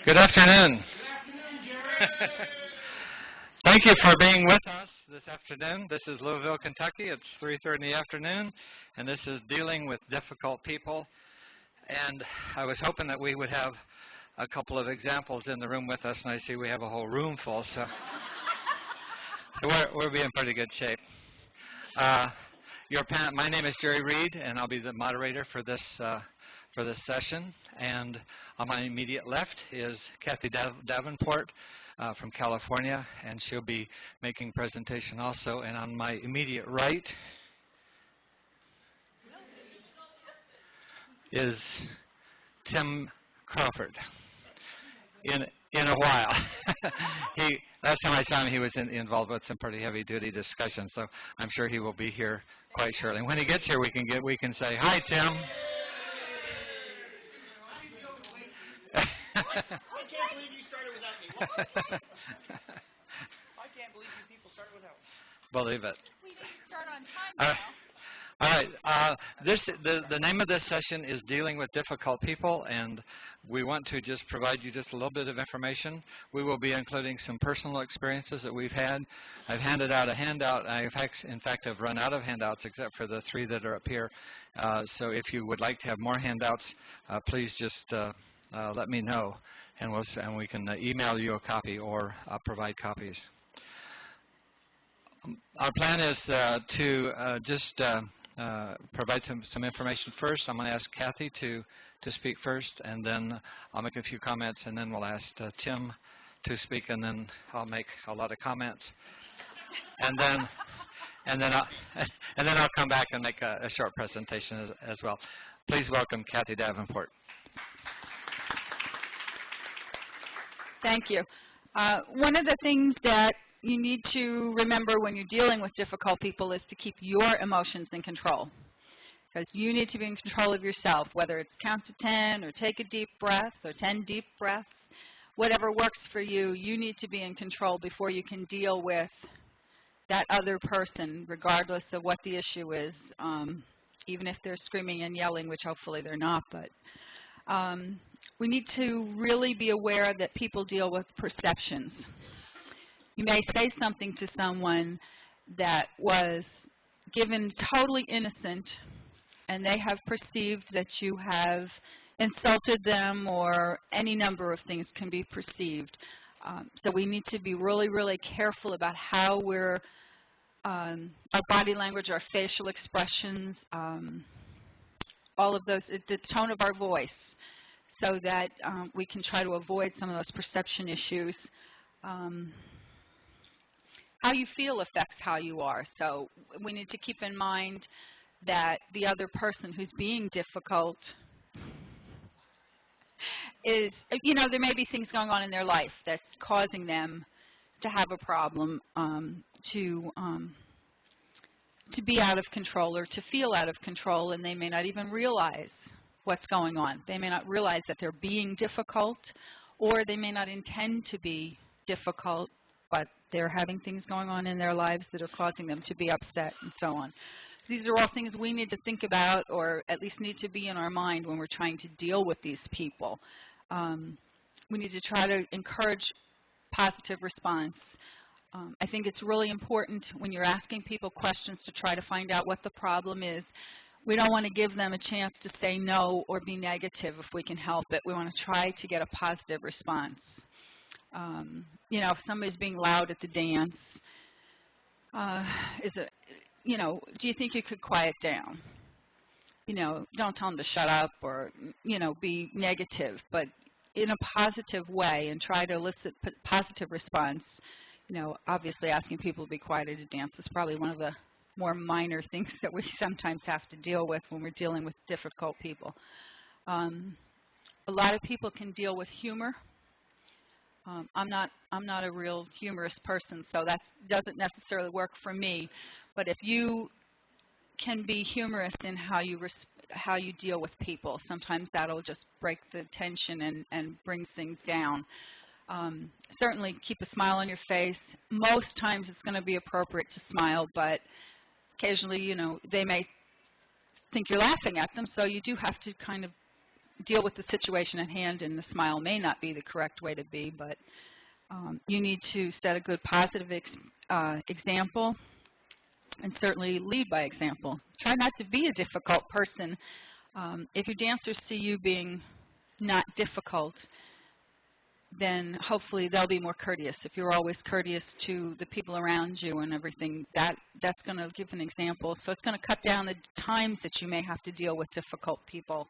Good afternoon. Thank you for being with us this afternoon. This is Louisville, Kentucky. It's 3:30 in the afternoon, and this is Dealing with Difficult People. And I was hoping that we would have a couple of examples in the room with us, and I see we have a whole room full, so we'll be in pretty good shape. My name is Jerry Reed, and I'll be the moderator for this session. And on my immediate left is Kathy Davenport from California, and she'll be making presentation also. And on my immediate right is Tim Crawford. In a while. Last time I saw him, he was involved with some pretty heavy-duty discussions, so I'm sure he will be here quite shortly. And when he gets here, we can say, "Hi, Tim." I can't believe you started without me. What? I can't believe you people started without me. Believe it. We didn't start on time now. All right. The name of this session is Dealing with Difficult People, and we want to just provide you just a little bit of information. We will be including some personal experiences that we've had. I've handed out a handout. In fact, I've run out of handouts except for the 3 that are up here. So if you would like to have more handouts, please just let me know, and we can email you a copy or provide copies. Our plan is to just provide some information first. I'm going to ask Kathy to speak first, and then I'll make a few comments, and then we'll ask Tim to speak, and then I'll make a lot of comments, and then I'll come back and make a short presentation as well. Please welcome Kathy Davenport. Thank you. One of the things that you need to remember when you're dealing with difficult people is to keep your emotions in control. Because you need to be in control of yourself, whether it's count to 10 or take a deep breath or 10 deep breaths. Whatever works for you, you need to be in control before you can deal with that other person, regardless of what the issue is, even if they're screaming and yelling, which hopefully they're not. But we need to really be aware that people deal with perceptions. You may say something to someone that was given totally innocent, and they have perceived that you have insulted them, or any number of things can be perceived. So we need to be really, really careful about how we're, our body language, our facial expressions, all of those, the tone of our voice, so that we can try to avoid some of those perception issues. How you feel affects how you are, so we need to keep in mind that the other person who's being difficult is, there may be things going on in their life that's causing them to have a problem, to be out of control or to feel out of control, and they may not even realize what's going on. They may not realize that they're being difficult, or they may not intend to be difficult, but they're having things going on in their lives that are causing them to be upset and so on. These are all things we need to think about, or at least need to be in our mind when we're trying to deal with these people. We need to try to encourage positive response. I think it's really important when you're asking people questions to try to find out what the problem is. We don't want to give them a chance to say no or be negative if we can help it. We want to try to get a positive response. If somebody's being loud at the dance, do you think you could quiet down? Don't tell them to shut up or, be negative, but in a positive way, and try to elicit positive response. Obviously asking people to be quiet at a dance is probably one of the more minor things that we sometimes have to deal with when we're dealing with difficult people. A lot of people can deal with humor. I'm not a real humorous person, so that doesn't necessarily work for me. But if you can be humorous in how you deal with people, sometimes that'll just break the tension and bring things down. Certainly keep a smile on your face. Most times it's going to be appropriate to smile, but occasionally, they may think you're laughing at them, so you do have to kind of deal with the situation at hand, and the smile may not be the correct way to be, but you need to set a good positive example, and certainly lead by example. Try not to be a difficult person. If your dancers see you being not difficult, then hopefully they'll be more courteous. If you're always courteous to the people around you and everything, that's going to give an example. So it's going to cut down the times that you may have to deal with difficult people.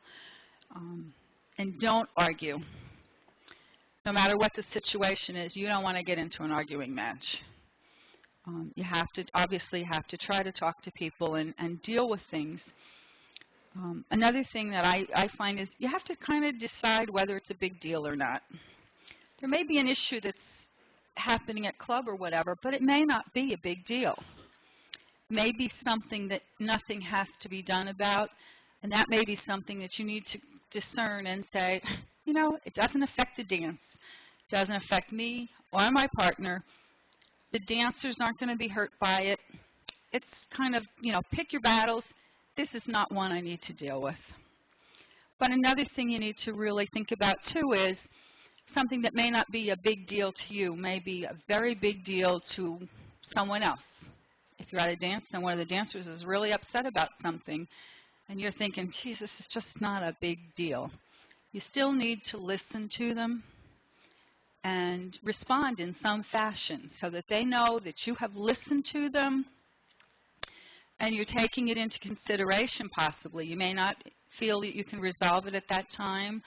And don't argue. No matter what the situation is, you don't want to get into an arguing match. You have to obviously have to try to talk to people and deal with things. Another thing that I find is you have to kind of decide whether it's a big deal or not. There may be an issue that's happening at club or whatever, but it may not be a big deal. It may be something that nothing has to be done about, and that may be something that you need to discern and say, you know, it doesn't affect the dance. It doesn't affect me or my partner. The dancers aren't going to be hurt by it. It's kind of, you know, pick your battles. This is not one I need to deal with. But another thing you need to really think about, too, is something that may not be a big deal to you may be a very big deal to someone else. If you're at a dance and one of the dancers is really upset about something and you're thinking, geez, this is just not a big deal, you still need to listen to them and respond in some fashion so that they know that you have listened to them and you're taking it into consideration possibly. You may not feel that you can resolve it at that time,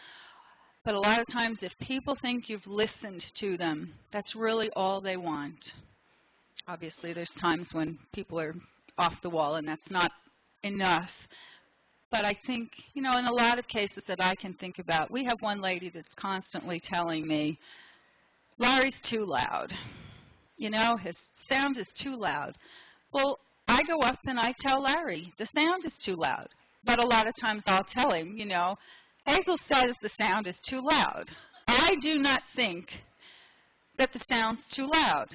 but a lot of times if people think you've listened to them, that's really all they want. Obviously, there's times when people are off the wall and that's not enough. But I think, you know, in a lot of cases that I can think about, we have one lady that's constantly telling me, Larry's too loud. You know, his sound is too loud. Well, I go up and I tell Larry, the sound is too loud. But a lot of times I'll tell him, you know, Hazel says the sound is too loud. I do not think that the sound's too loud.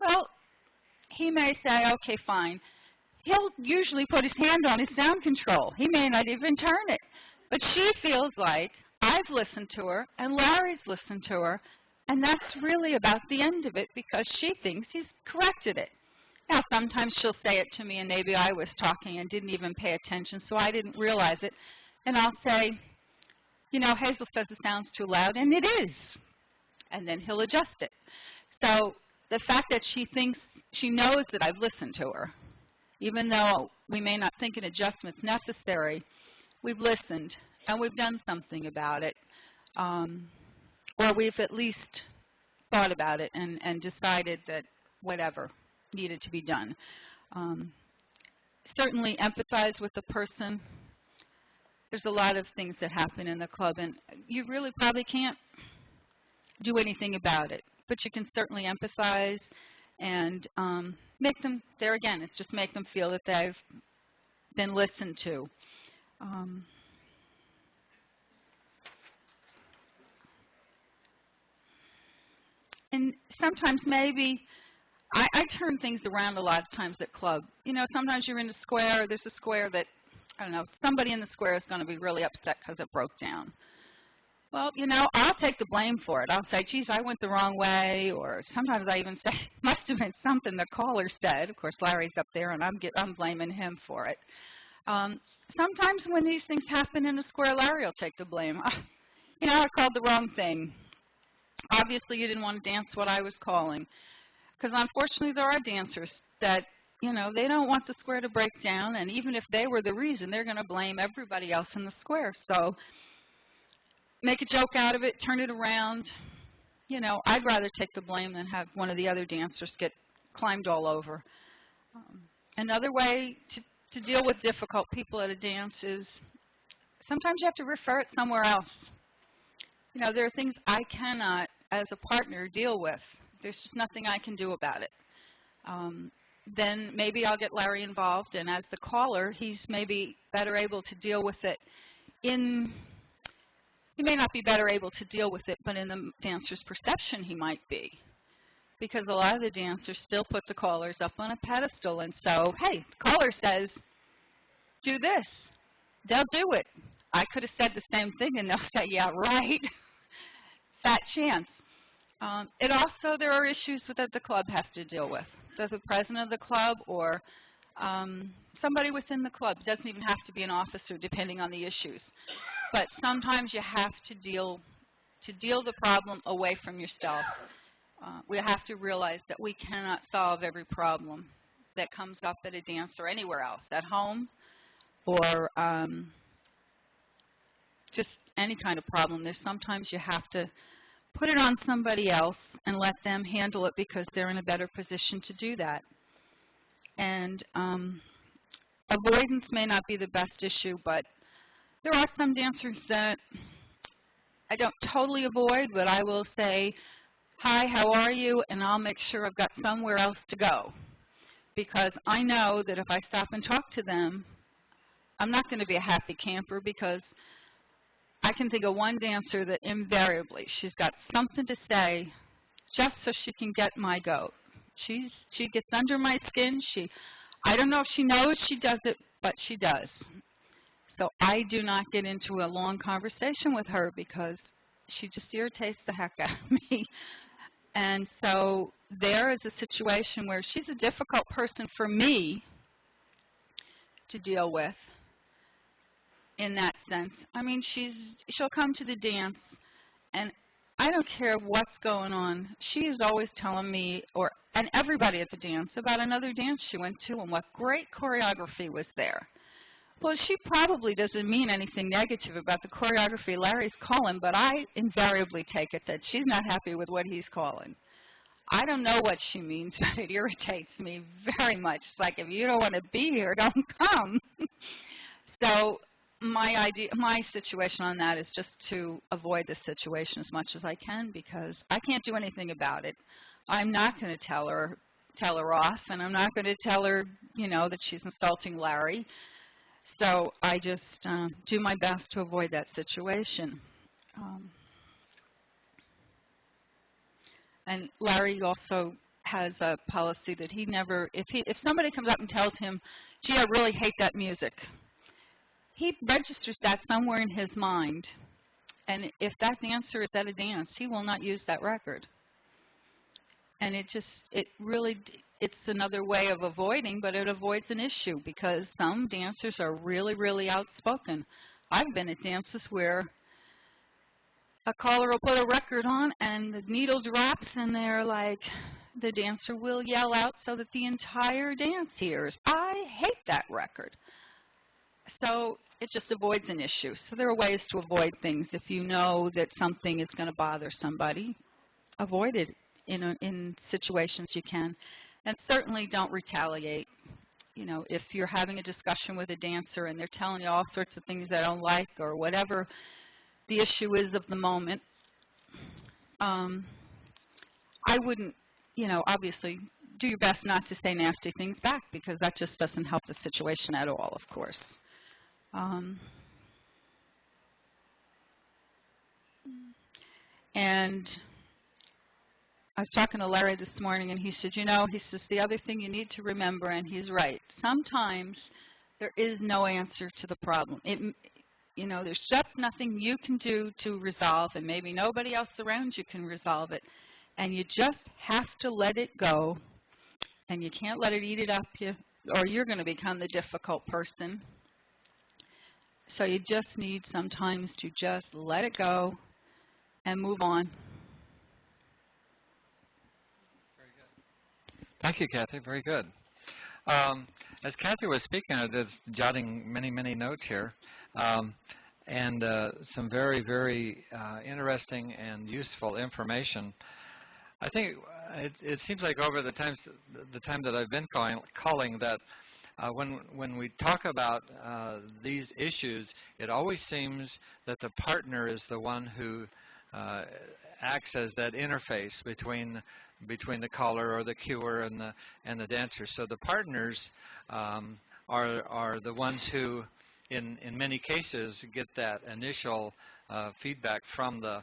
Well, he may say, okay, fine. He'll usually put his hand on his sound control. He may not even turn it. But she feels like I've listened to her and Larry's listened to her, and that's really about the end of it because she thinks he's corrected it. Now, sometimes she'll say it to me, and maybe I was talking and didn't even pay attention, so I didn't realize it. And I'll say, you know, Hazel says the sound's too loud, and it is. And then he'll adjust it. So the fact that she thinks, she knows that I've listened to her, even though we may not think an adjustment's necessary, we've listened and we've done something about it. Or we've at least thought about it and decided that whatever needed to be done. Certainly empathize with the person. There's a lot of things that happen in the club, and you really probably can't do anything about it. But you can certainly empathize and make them, there again, it's just make them feel that they've been listened to. And sometimes maybe, I turn things around a lot of times at club. You know, sometimes you're in a square, there's a square that, I don't know, somebody in the square is going to be really upset because it broke down. Well, you know, I'll take the blame for it. I'll say, geez, I went the wrong way, or sometimes I even say, must have been something the caller said. Of course, Larry's up there, and I'm blaming him for it. Sometimes when these things happen in a square, Larry will take the blame. You know, I called the wrong thing. Obviously, you didn't want to dance what I was calling. Because unfortunately, there are dancers that, you know, they don't want the square to break down, and even if they were the reason, they're going to blame everybody else in the square. So make a joke out of it, turn it around. You know, I'd rather take the blame than have one of the other dancers get climbed all over. Another way to deal with difficult people at a dance is sometimes you have to refer it somewhere else. You know, there are things I cannot, as a partner, deal with. There's just nothing I can do about it. Then maybe I'll get Larry involved, and as the caller, he's maybe better able to deal with it he may not be better able to deal with it, but in the dancer's perception he might be. Because a lot of the dancers still put the callers up on a pedestal, and so, hey, the caller says, do this. They'll do it. I could have said the same thing, and they'll say, yeah, right. Fat chance. There are issues that the club has to deal with. That the president of the club or somebody within the club, it doesn't even have to be an officer, depending on the issues. But sometimes you have to deal the problem away from yourself. We have to realize that we cannot solve every problem that comes up at a dance or anywhere else, at home or just any kind of problem. There's sometimes you have to put it on somebody else and let them handle it because they're in a better position to do that. And avoidance may not be the best issue, but there are some dancers that I don't totally avoid, but I will say, hi, how are you? And I'll make sure I've got somewhere else to go. Because I know that if I stop and talk to them, I'm not going to be a happy camper, because I can think of one dancer that invariably she's got something to say just so she can get my goat. She gets under my skin. I don't know if she knows she does it, but she does. So I do not get into a long conversation with her because she just irritates the heck out of me. And so there is a situation where she's a difficult person for me to deal with in that sense. I mean, she'll come to the dance, and I don't care what's going on. She is always telling me, and everybody at the dance, about another dance she went to and what great choreography was there. Well, she probably doesn't mean anything negative about the choreography Larry's calling, but I invariably take it that she's not happy with what he's calling. I don't know what she means, but it irritates me very much. It's like, if you don't want to be here, don't come. So my situation on that is just to avoid the situation as much as I can, because I can't do anything about it. I'm not going to tell her off, and I'm not going to tell her, that she's insulting Larry. So I just do my best to avoid that situation. And Larry also has a policy that he never, if somebody comes up and tells him, gee, I really hate that music, he registers that somewhere in his mind. And if that dancer is at a dance, he will not use that record. And it's another way of avoiding, but it avoids an issue, because some dancers are really, really outspoken. I've been at dances where a caller will put a record on and the needle drops, and they're like, the dancer will yell out so that the entire dance hears, I hate that record. So it just avoids an issue. So there are ways to avoid things. If you know that something is going to bother somebody, avoid it in situations you can. And certainly don't retaliate. If you're having a discussion with a dancer and they're telling you all sorts of things they don't like or whatever the issue is of the moment, I wouldn't, obviously do your best not to say nasty things back, because that just doesn't help the situation at all, of course. And I was talking to Larry this morning, and he said, the other thing you need to remember, and he's right, sometimes there is no answer to the problem. There's just nothing you can do to resolve, and maybe nobody else around you can resolve it. And you just have to let it go, and you can't let it eat it up, or you're going to become the difficult person. So you just need sometimes to just let it go and move on. Thank you, Kathy. Very good. As Kathy was speaking, I was jotting many, many notes here, and some very, very interesting and useful information. I think it seems like over the time that I've been calling that when we talk about these issues, it always seems that the partner is the one who acts as that interface between the caller or the cuer and the dancer. So the partners are the ones who, in many cases, get that initial feedback from the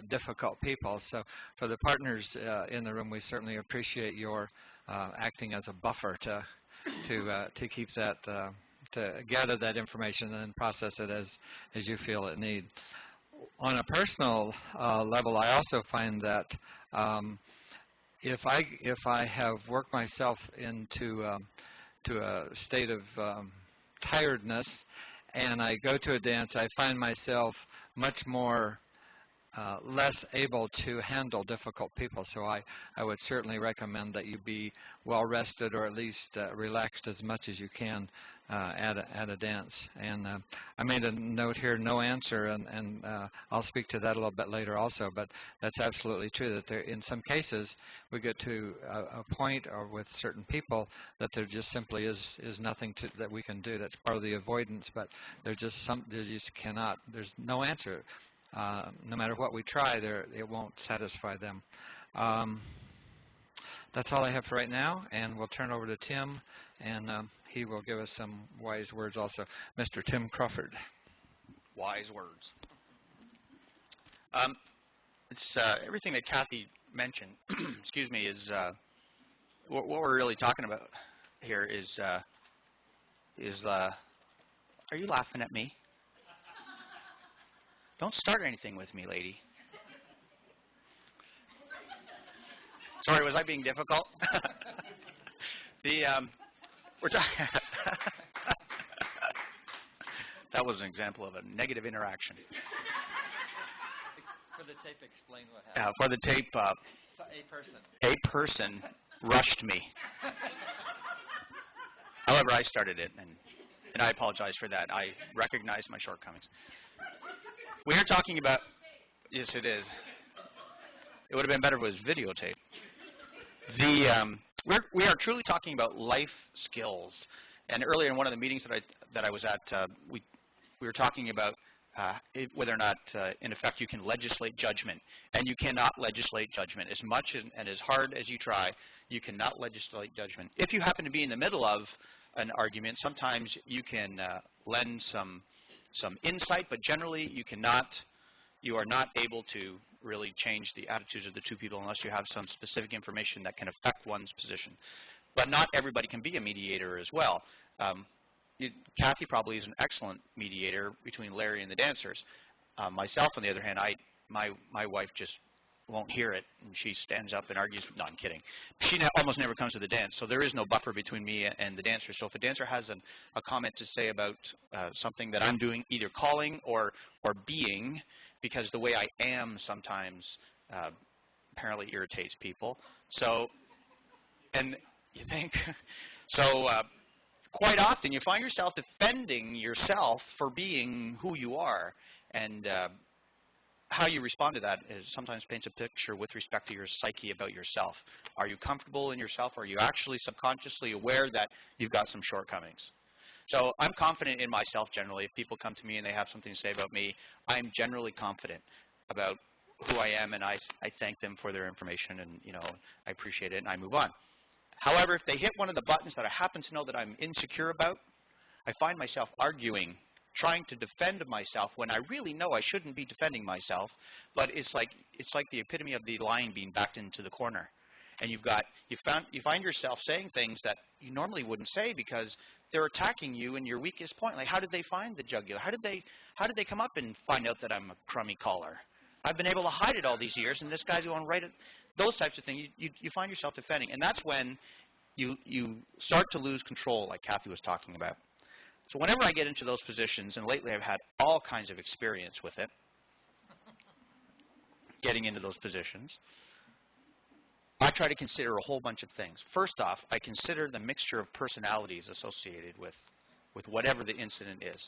difficult people. So for the partners in the room, we certainly appreciate your acting as a buffer to keep that gather that information and then process it as you feel it need. On a personal level, I also find that if I have worked myself into to a state of tiredness, and I go to a dance, I find myself much more less able to handle difficult people. So I would certainly recommend that you be well rested, or at least relaxed as much as you can at a dance. And I made a note here, no answer, and I'll speak to that a little bit later also, but that's absolutely true, that there, in some cases we get to a point, or with certain people, that there just simply is nothing that we can do. That's part of the avoidance, but there just cannot, there's no answer. No matter what we try, it won't satisfy them. That's all I have for right now, and we'll turn over to Tim, and he will give us some wise words also. Mr. Tim Crawford. Wise words. It's everything that Kathy mentioned, excuse me, is what we're really talking about here is are you laughing at me? Don't start anything with me, lady. Sorry, was I being difficult? We're talking. That was an example of a negative interaction. For the tape, explain what happened. For the tape, a person rushed me. However, I started it, and I apologize for that. I recognize my shortcomings. We are talking about, yes, it is. It would have been better if it was videotape. We are truly talking about life skills. And earlier in one of the meetings that I was at, we were talking about whether or not, in effect, you can legislate judgment. And you cannot legislate judgment. As much and as hard as you try, you cannot legislate judgment. If you happen to be in the middle of an argument, sometimes you can lend some insight, but generally you are not able to really change the attitudes of the two people unless you have some specific information that can affect one's position. But not everybody can be a mediator as well. Kathy probably is an excellent mediator between Larry and the dancers. Myself, on the other hand, my wife just won't hear it, and she stands up and argues. No, I'm kidding. She almost never comes to the dance, so there is no buffer between me and the dancer. So if a dancer has a comment to say about something that I'm doing, either calling or being, because the way I am sometimes apparently irritates people. So, and you think, so quite often you find yourself defending yourself for being who you are, and how you respond to that is sometimes paints a picture with respect to your psyche about yourself. Are you comfortable in yourself? Are you actually subconsciously aware that you've got some shortcomings? So I'm confident in myself generally. If people come to me and they have something to say about me, I'm generally confident about who I am, and I thank them for their information, and I appreciate it, and I move on. However, if they hit one of the buttons that I happen to know that I'm insecure about, I find myself arguing, trying to defend myself when I really know I shouldn't be defending myself, but it's like the epitome of the lion being backed into the corner. And you find yourself saying things that you normally wouldn't say because they're attacking you in your weakest point. Like, how did they find the jugular? How did they come up and find out that I'm a crummy caller? I've been able to hide it all these years, and this guy's going right at those types of things. You find yourself defending, and that's when you start to lose control, like Kathy was talking about. So whenever I get into those positions, and lately I've had all kinds of experience with it, getting into those positions, I try to consider a whole bunch of things. First off, I consider the mixture of personalities associated with whatever the incident is.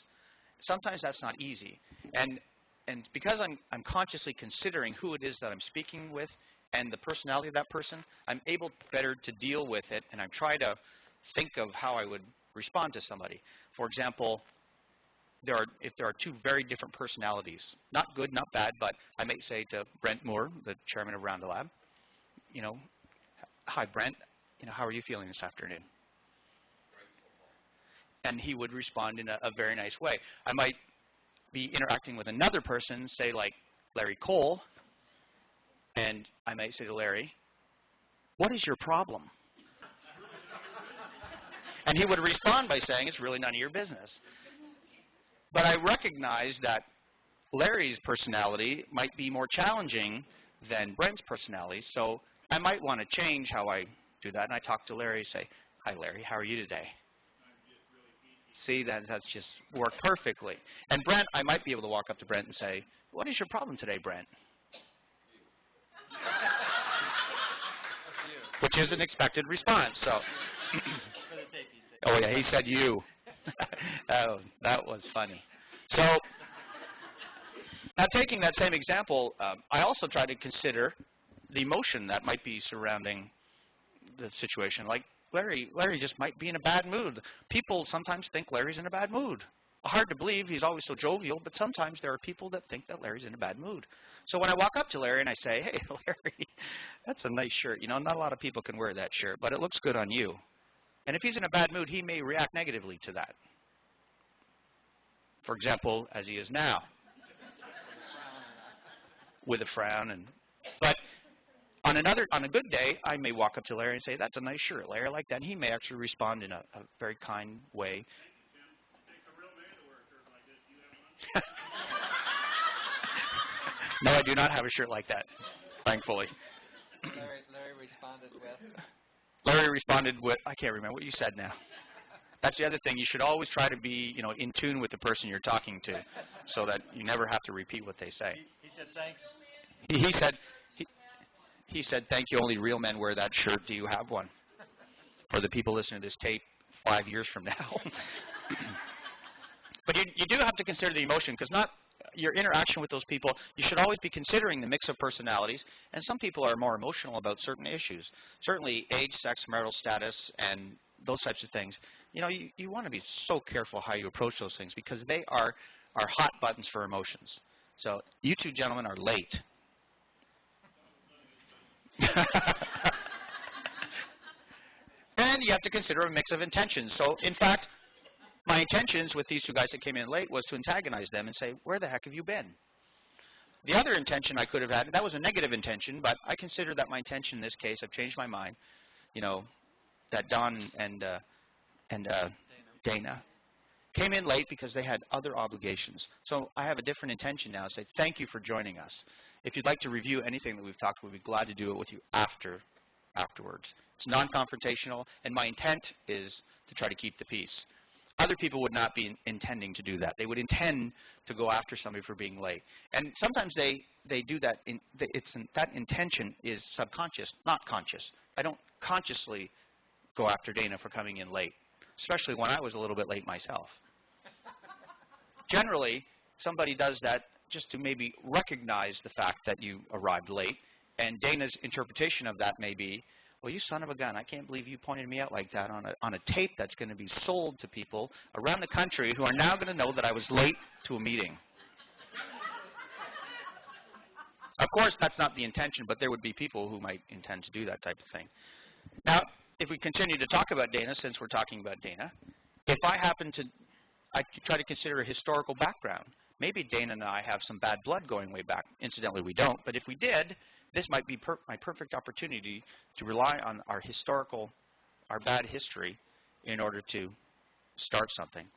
Sometimes that's not easy. And because I'm consciously considering who it is that I'm speaking with and the personality of that person, I'm able better to deal with it, and I try to think of how I would respond to somebody. For example, if there are two very different personalities, not good, not bad, but I may say to Brent Moore, the chairman of Round the Lab, hi, Brent, how are you feeling this afternoon? And he would respond in a very nice way. I might be interacting with another person, say like Larry Cole, and I might say to Larry, what is your problem? And he would respond by saying, it's really none of your business. But I recognize that Larry's personality might be more challenging than Brent's personality, so I might want to change how I do that. And I talk to Larry and say, hi, Larry, how are you today? See, that's just worked perfectly. And Brent, I might be able to walk up to Brent and say, what is your problem today, Brent? Which is an expected response. So, oh yeah, he said you. Oh, that was funny. So, now taking that same example, I also try to consider the emotion that might be surrounding the situation. Like Larry just might be in a bad mood. People sometimes think Larry's in a bad mood. Hard to believe, he's always so jovial, but sometimes there are people that think that Larry's in a bad mood. So when I walk up to Larry and I say, hey, Larry, that's a nice shirt. You know, not a lot of people can wear that shirt, but it looks good on you. And if he's in a bad mood, he may react negatively to that. For example, as he is now, with a frown. But on a good day, I may walk up to Larry and say, that's a nice shirt, Larry, I like that. And he may actually respond in a very kind way. No, I do not have a shirt like that, thankfully. Larry responded with? Larry responded with, I can't remember what you said now. That's the other thing. You should always try to be, you know, in tune with the person you're talking to so that you never have to repeat what they say. He said thanks. He said, thank you, only real men wear that shirt. Do you have one? For the people listening to this tape 5 years from now. But you do have to consider the emotion, because not your interaction with those people, you should always be considering the mix of personalities, and some people are more emotional about certain issues. Certainly age, sex, marital status, and those types of things. You know, you want to be so careful how you approach those things, because they are hot buttons for emotions. So you two gentlemen are late. And you have to consider a mix of intentions. So, in fact, my intentions with these two guys that came in late was to antagonize them and say, where the heck have you been? The other intention I could have had, that was a negative intention, but I consider that my intention in this case, I've changed my mind, you know, that Don and Dana came in late because they had other obligations. So I have a different intention now to say, thank you for joining us. If you'd like to review anything that we've talked about, we'd be glad to do it with you afterwards. It's non-confrontational, and my intent is to try to keep the peace. Other people would not be intending to do that. They would intend to go after somebody for being late. And sometimes they do that. That intention is subconscious, not conscious. I don't consciously go after Dana for coming in late, especially when I was a little bit late myself. Generally, somebody does that just to maybe recognize the fact that you arrived late, and Dana's interpretation of that may be, well, you son of a gun, I can't believe you pointed me out like that on a tape that's going to be sold to people around the country who are now going to know that I was late to a meeting. Of course, that's not the intention, but there would be people who might intend to do that type of thing. Now, if we continue to talk about Dana, since we're talking about Dana, if I try to consider a historical background. Maybe Dana and I have some bad blood going way back. Incidentally, we don't. But if we did, this might be my perfect opportunity to rely on our bad history in order to start something.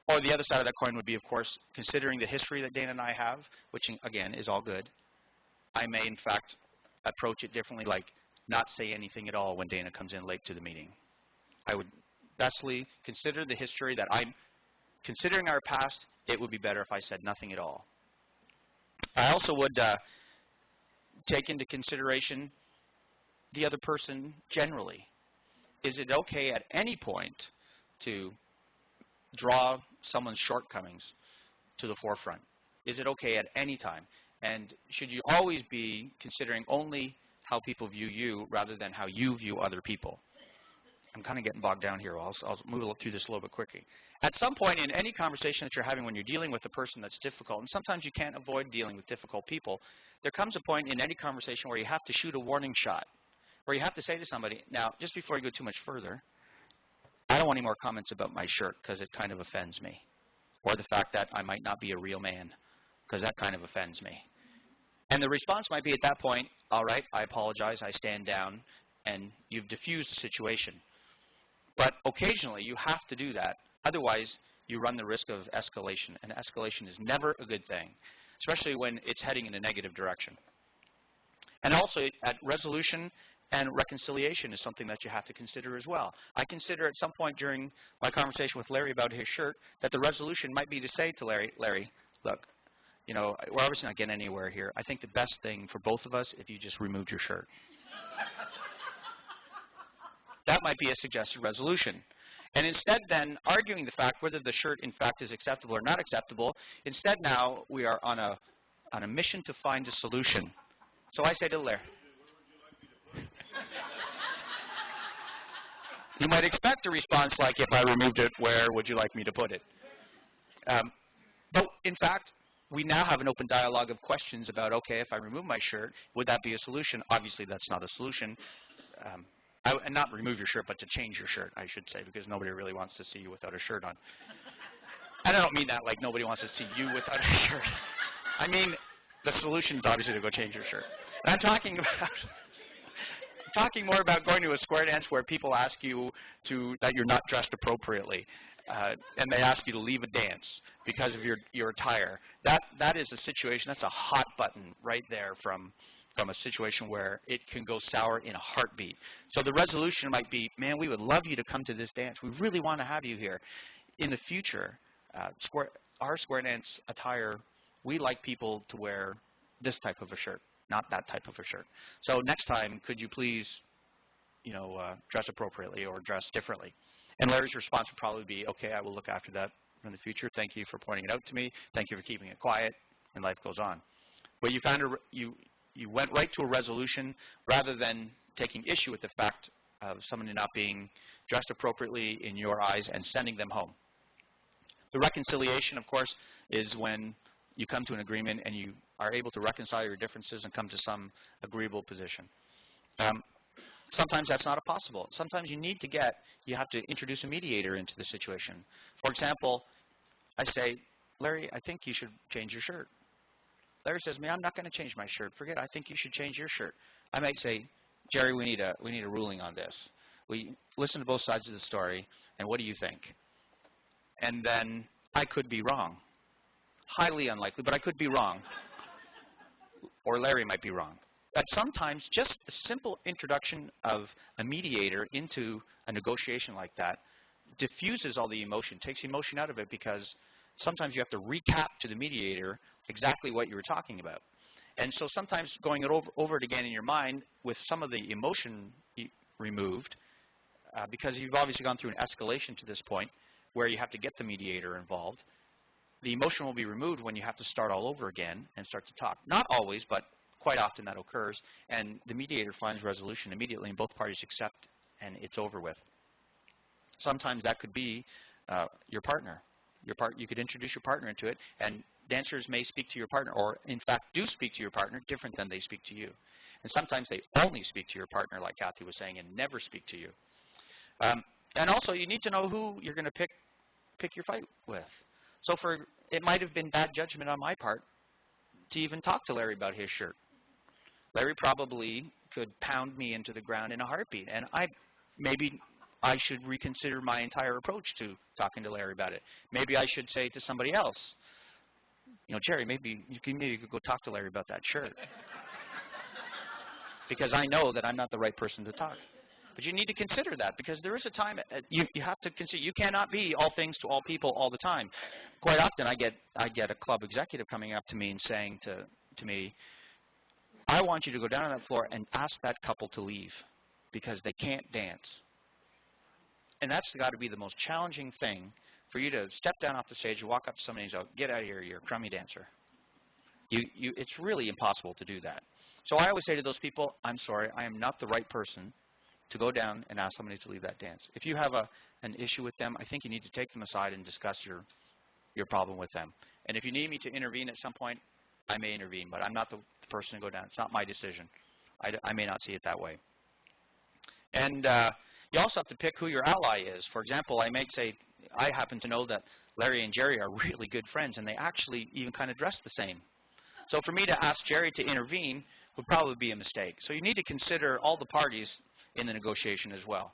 Or the other side of that coin would be, of course, considering the history that Dana and I have, which, again, is all good. I may, in fact, approach it differently, like not say anything at all when Dana comes in late to the meeting. I would bestly consider the history that I'm considering our past. It would be better if I said nothing at all. I also would take into consideration the other person generally. Is it okay at any point to draw someone's shortcomings to the forefront? Is it okay at any time? And should you always be considering only how people view you rather than how you view other people? I'm kind of getting bogged down here. I'll move through this a little bit quickly. At some point in any conversation that you're having when you're dealing with a person that's difficult, and sometimes you can't avoid dealing with difficult people, there comes a point in any conversation where you have to shoot a warning shot, where you have to say to somebody, now, just before you go too much further, I don't want any more comments about my shirt because it kind of offends me, or the fact that I might not be a real man because that kind of offends me. And the response might be at that point, all right, I apologize, I stand down, and you've diffused the situation. But occasionally, you have to do that. Otherwise, you run the risk of escalation, and escalation is never a good thing, especially when it's heading in a negative direction. And also, at resolution and reconciliation is something that you have to consider as well. I consider at some point during my conversation with Larry about his shirt that the resolution might be to say to Larry, look, you know, we're obviously not getting anywhere here. I think the best thing for both of us if you just removed your shirt. That might be a suggested resolution. And instead then arguing the fact whether the shirt in fact is acceptable or not acceptable, instead now we are on a mission to find a solution. So I say to Larry, you might expect a response like, if I removed it, where would you like me to put it? But in fact, we now have an open dialogue of questions about, okay, if I remove my shirt, would that be a solution? Obviously, that's not a solution. And not remove your shirt, but to change your shirt, I should say, because nobody really wants to see you without a shirt on. And I don't mean that like nobody wants to see you without a shirt. I mean, the solution is obviously to go change your shirt. And I'm talking more about going to a square dance where people ask you that you're not dressed appropriately, and they ask you to leave a dance because of your attire. That is a situation, that's a hot button right there from a situation where it can go sour in a heartbeat. So the resolution might be, man, we would love you to come to this dance. We really want to have you here. In the future, our square dance attire, we like people to wear this type of a shirt, not that type of a shirt. So next time, could you please, you know, dress appropriately or dress differently? And Larry's response would probably be, okay, I will look after that in the future. Thank you for pointing it out to me. Thank you for keeping it quiet, and life goes on. But you found you went right to a resolution rather than taking issue with the fact of somebody not being dressed appropriately in your eyes and sending them home. The reconciliation, of course, is when you come to an agreement and you are able to reconcile your differences and come to some agreeable position. Sometimes that's not possible. Sometimes you have to introduce a mediator into the situation. For example, I say, Larry, I think you should change your shirt. Larry says to me, I'm not going to change my shirt. Forget it. I think you should change your shirt. I might say, Jerry, we need a ruling on this. We listen to both sides of the story, and what do you think? And then I could be wrong. Highly unlikely, but I could be wrong. Or Larry might be wrong. But sometimes just a simple introduction of a mediator into a negotiation like that diffuses all the emotion, takes emotion out of it, because sometimes you have to recap to the mediator exactly what you were talking about. And so sometimes going over it again in your mind with some of the emotion removed, because you've obviously gone through an escalation to this point where you have to get the mediator involved, the emotion will be removed when you have to start all over again and start to talk. Not always, but quite often that occurs, and the mediator finds resolution immediately and both parties accept and it's over with. Sometimes that could be your partner. You could introduce your partner into it, and dancers may speak to your partner, or in fact do speak to your partner different than they speak to you. And sometimes they only speak to your partner, like Kathy was saying, and never speak to you. And also, you need to know who you're going to pick your fight with. So it might have been bad judgment on my part to even talk to Larry about his shirt. Larry probably could pound me into the ground in a heartbeat, and maybe I should reconsider my entire approach to talking to Larry about it. Maybe I should say to somebody else, you know, Jerry, maybe you could go talk to Larry about that shirt. Because I know that I'm not the right person to talk. But you need to consider that, because there is a time you have to consider. You cannot be all things to all people all the time. Quite often I get a club executive coming up to me and saying to me, I want you to go down on that floor and ask that couple to leave because they can't dance. And that's got to be the most challenging thing, for you to step down off the stage and walk up to somebody and say, get out of here, you're a crummy dancer. It's really impossible to do that. So I always say to those people, I'm sorry, I am not the right person to go down and ask somebody to leave that dance. If you have an issue with them, I think you need to take them aside and discuss your problem with them. And if you need me to intervene at some point, I may intervene, but I'm not the person to go down. It's not my decision. I may not see it that way. And you also have to pick who your ally is. For example, I might say, I happen to know that Larry and Jerry are really good friends, and they actually even kind of dress the same. So for me to ask Jerry to intervene would probably be a mistake. So you need to consider all the parties in the negotiation as well.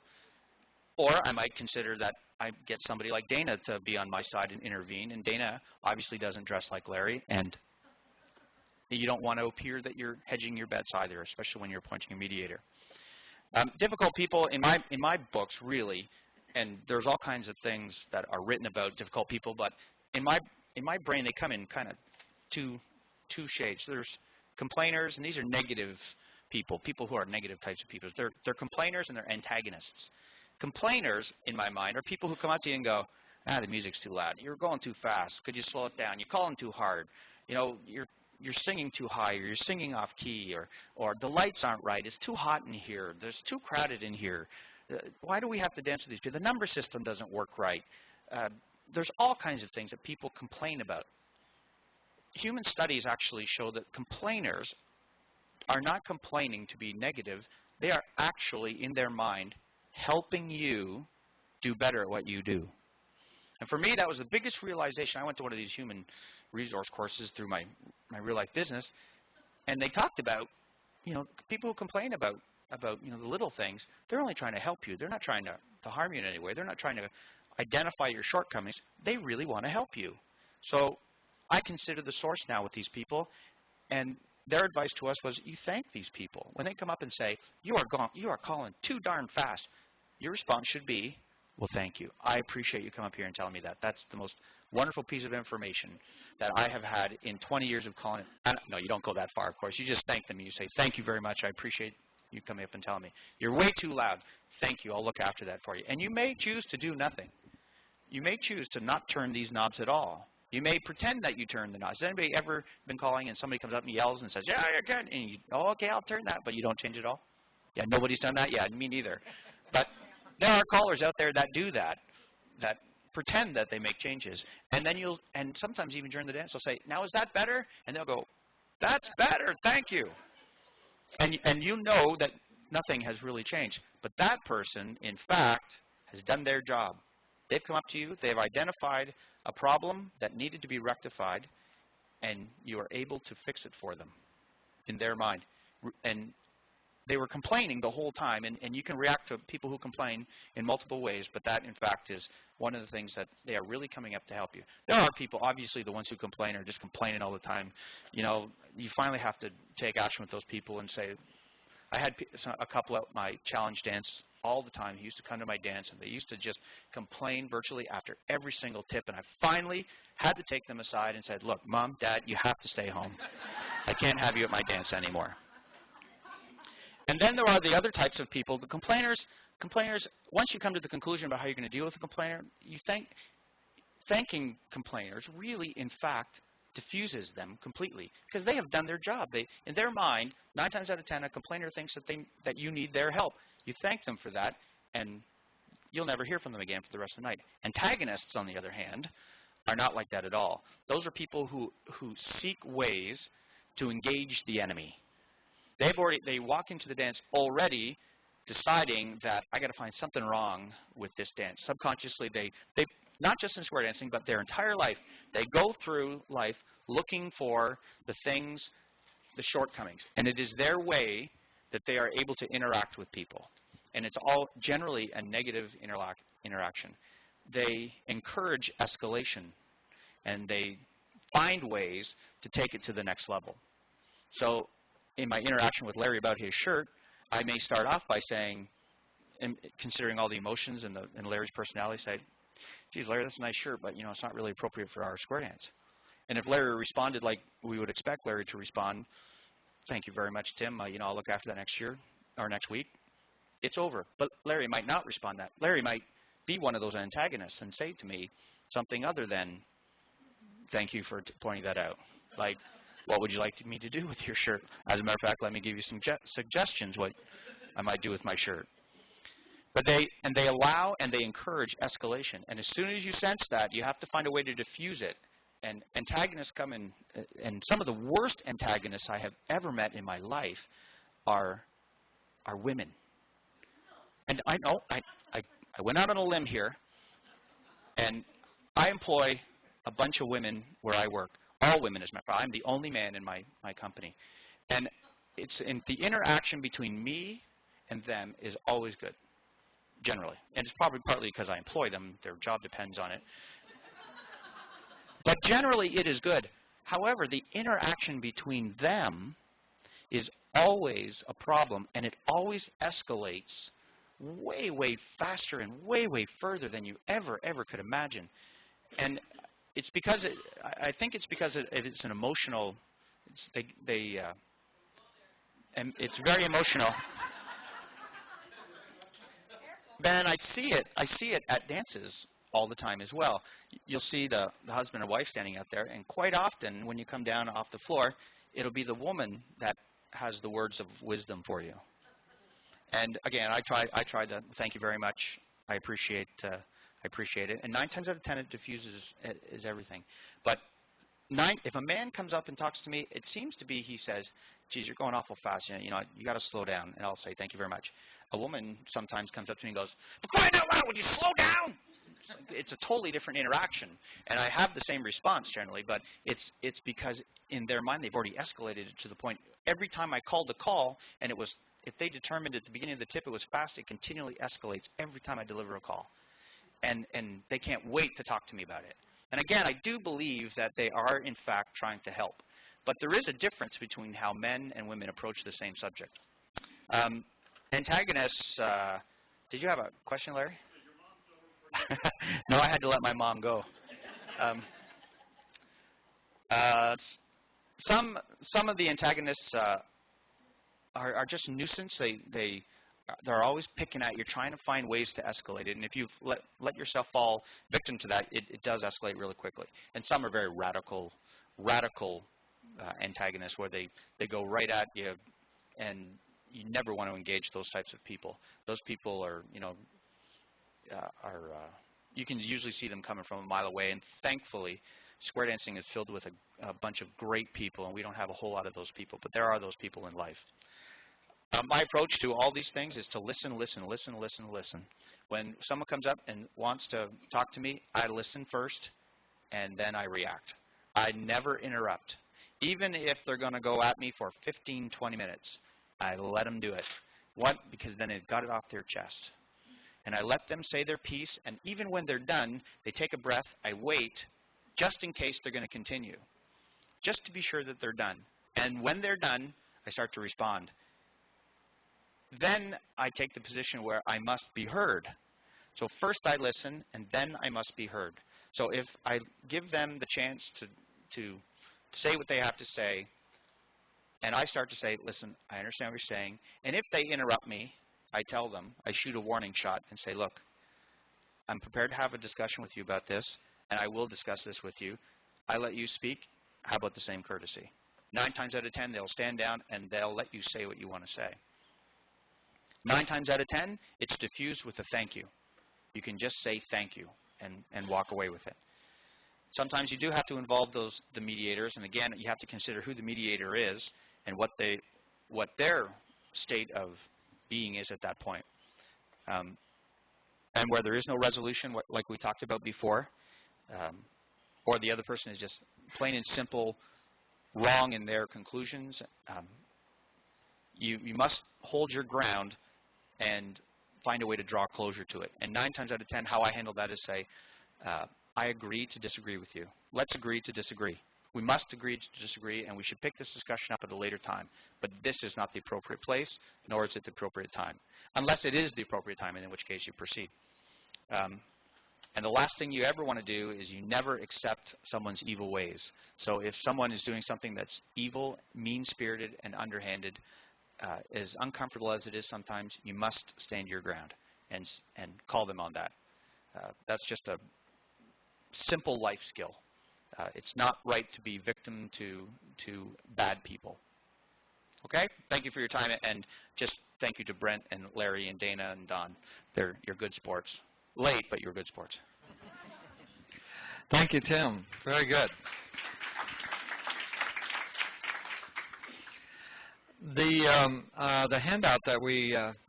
Or I might consider that I get somebody like Dana to be on my side and intervene, and Dana obviously doesn't dress like Larry, and you don't want to appear that you're hedging your bets either, especially when you're appointing a mediator. Difficult people, in my books, really, and there's all kinds of things that are written about difficult people, but in my brain, they come in kind of two shades. There's complainers, and these are negative people who are negative types of people. They're complainers and they're antagonists. Complainers, in my mind, are people who come up to you and go, the music's too loud. You're going too fast. Could you slow it down? You're calling too hard. You know, you're singing too high, or you're singing off key, or the lights aren't right. It's too hot in here. There's too crowded in here. Why do we have to dance with these people? The number system doesn't work right. There's all kinds of things that people complain about. Human studies actually show that complainers are not complaining to be negative. They are actually, in their mind, helping you do better at what you do. And for me, that was the biggest realization. I went to one of these human resource courses through my real-life business, and they talked about, people who complain about the little things. They're only trying to help you. They're not trying to harm you in any way. They're not trying to identify your shortcomings. They really want to help you. So I consider the source now with these people, and their advice to us was, you thank these people. When they come up and say, you are calling too darn fast, your response should be, well, thank you. I appreciate you coming up here and telling me that. That's the most wonderful piece of information that I have had in 20 years of calling it. No, you don't go that far, of course. You just thank them and you say, thank you very much. I appreciate you coming up and telling me. You're way too loud. Thank you. I'll look after that for you. And you may choose to do nothing. You may choose to not turn these knobs at all. You may pretend that you turn the knobs. Has anybody ever been calling and somebody comes up and yells and says, yeah, you're good, and you, oh, okay, I'll turn that, but you don't change it all? Yeah, nobody's done that? Yeah, me neither. But there are callers out there that do that, that pretend that they make changes. And then and sometimes even during the dance, they'll say, now is that better? And they'll go, that's better, thank you. And you know that nothing has really changed. But that person, in fact, has done their job. They've come up to you, they've identified a problem that needed to be rectified, and you are able to fix it for them in their mind. And they were complaining the whole time, and you can react to people who complain in multiple ways, but that, in fact, is one of the things that they are really coming up to help you. There are people, obviously, the ones who complain are just complaining all the time. You know, you finally have to take action with those people and say, I had a couple at my challenge dance all the time. He used to come to my dance, and they used to just complain virtually after every single tip, and I finally had to take them aside and said, look, Mom, Dad, you have to stay home. I can't have you at my dance anymore. And then there are the other types of people, the complainers. Complainers, once you come to the conclusion about how you're going to deal with a complainer, you thanking complainers really, in fact, diffuses them completely because they have done their job. In their mind, 9 times out of 10, a complainer thinks that you need their help. You thank them for that, and you'll never hear from them again for the rest of the night. Antagonists, on the other hand, are not like that at all. Those are people who seek ways to engage the enemy. They walk into the dance already deciding that I got to find something wrong with this dance. Subconsciously, they not just in square dancing, but their entire life, they go through life looking for the things, the shortcomings. And it is their way that they are able to interact with people. And it's all generally a negative interaction. They encourage escalation, and they find ways to take it to the next level. So in my interaction with Larry about his shirt, I may start off by saying, and considering all the emotions and Larry's personality, say, geez, Larry, that's a nice shirt, but it's not really appropriate for our square dance. And if Larry responded like we would expect Larry to respond, thank you very much, Tim, I'll look after that next year or next week, it's over. But Larry might not respond that. Larry might be one of those antagonists and say to me something other than, thank you for pointing that out. Like, what would you like me to do with your shirt? As a matter of fact, let me give you some suggestions what I might do with my shirt. But they allow and they encourage escalation. And as soon as you sense that, you have to find a way to diffuse it. And antagonists come in, and some of the worst antagonists I have ever met in my life are women. And I know, I went out on a limb here, and I employ a bunch of women where I work. All women, as a matter of fact. I'm the only man in my company. And the interaction between me and them is always good. generally. And it's probably partly because I employ them. Their job depends on it. But generally, it is good. However, the interaction between them is always a problem, and it always escalates way, way faster and way, way further than you ever could imagine. And it's because I think it's because it's an emotional. And it's very emotional. Ben, I see it at dances all the time as well. You'll see the husband and wife standing out there, and quite often when you come down off the floor, it'll be the woman that has the words of wisdom for you. And again, I try to thank you very much. I appreciate it. And 9 times out of 10, it diffuses is everything. But if a man comes up and talks to me, it seems to be he says, "Geez, you're going awful fast. You got to slow down." And I'll say, "Thank you very much." A woman sometimes comes up to me and goes, "For crying out loud, would you slow down?" It's a totally different interaction, and I have the same response generally, but it's because in their mind they've already escalated it to the point. Every time I called a call, and if they determined at the beginning of the tip it was fast, it continually escalates every time I deliver a call, and they can't wait to talk to me about it. And again, I do believe that they are in fact trying to help, but there is a difference between how men and women approach the same subject. Antagonists. Did you have a question, Larry? No, I had to let my mom go. Some of the antagonists are just nuisance. They're always picking at you, trying to find ways to escalate it. And if you let yourself fall victim to that, it does escalate really quickly. And some are very radical antagonists where they go right at you, and you never want to engage those types of people. Those people are, you can usually see them coming from a mile away, and thankfully square dancing is filled with a bunch of great people, and we don't have a whole lot of those people, but there are those people in life. My approach to all these things is to listen. When someone comes up and wants to talk to me, I listen first, and then I react. I never interrupt. Even if they're going to go at me for 15, 20 minutes, I let them do it. What? Because then they've got it off their chest. And I let them say their piece, and even when they're done, they take a breath, I wait, just in case they're going to continue, just to be sure that they're done. And when they're done, I start to respond. Then I take the position where I must be heard. So first I listen, and then I must be heard. So if I give them the chance to say what they have to say, and I start to say, "Listen, I understand what you're saying," and if they interrupt me, I tell them, I shoot a warning shot and say, "Look, I'm prepared to have a discussion with you about this, and I will discuss this with you. I let you speak. How about the same courtesy?" 9 times out of 10, they'll stand down and they'll let you say what you want to say. 9 times out of 10, it's diffused with a thank you. You can just say thank you and walk away with it. Sometimes you do have to involve the mediators, and again, you have to consider who the mediator is and what their state of being is at that point. And where there is no resolution, like we talked about before, or the other person is just plain and simple wrong in their conclusions, you must hold your ground and find a way to draw closure to it. And 9 times out of 10, how I handle that is say, I agree to disagree with you. Let's agree to disagree. We must agree to disagree, and we should pick this discussion up at a later time. But this is not the appropriate place, nor is it the appropriate time. Unless it is the appropriate time, and in which case you proceed. And the last thing you ever want to do is you never accept someone's evil ways. So if someone is doing something that's evil, mean-spirited, and underhanded, as uncomfortable as it is sometimes, you must stand your ground and call them on that. That's just a simple life skill. It's not right to be victim to bad people. Okay? Thank you for your time, and just thank you to Brent and Larry and Dana and Don. You're good sports. Late, but you're good sports. Thank you, Tim. Very good. The handout that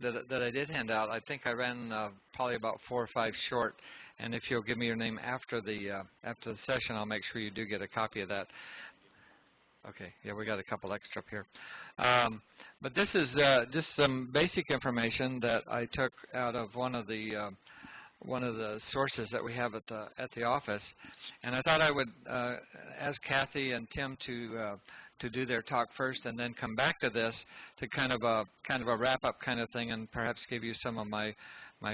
that I did hand out, I think I ran probably about 4 or 5 short. And if you'll give me your name after the session, I'll make sure you do get a copy of that. Okay, yeah, we got a couple extra up here. But this is just some basic information that I took out of one of the sources that we have at the office, and I thought I would ask Kathy and Tim to do their talk first, and then come back to this to kind of a wrap-up kind of thing, and perhaps give you some of my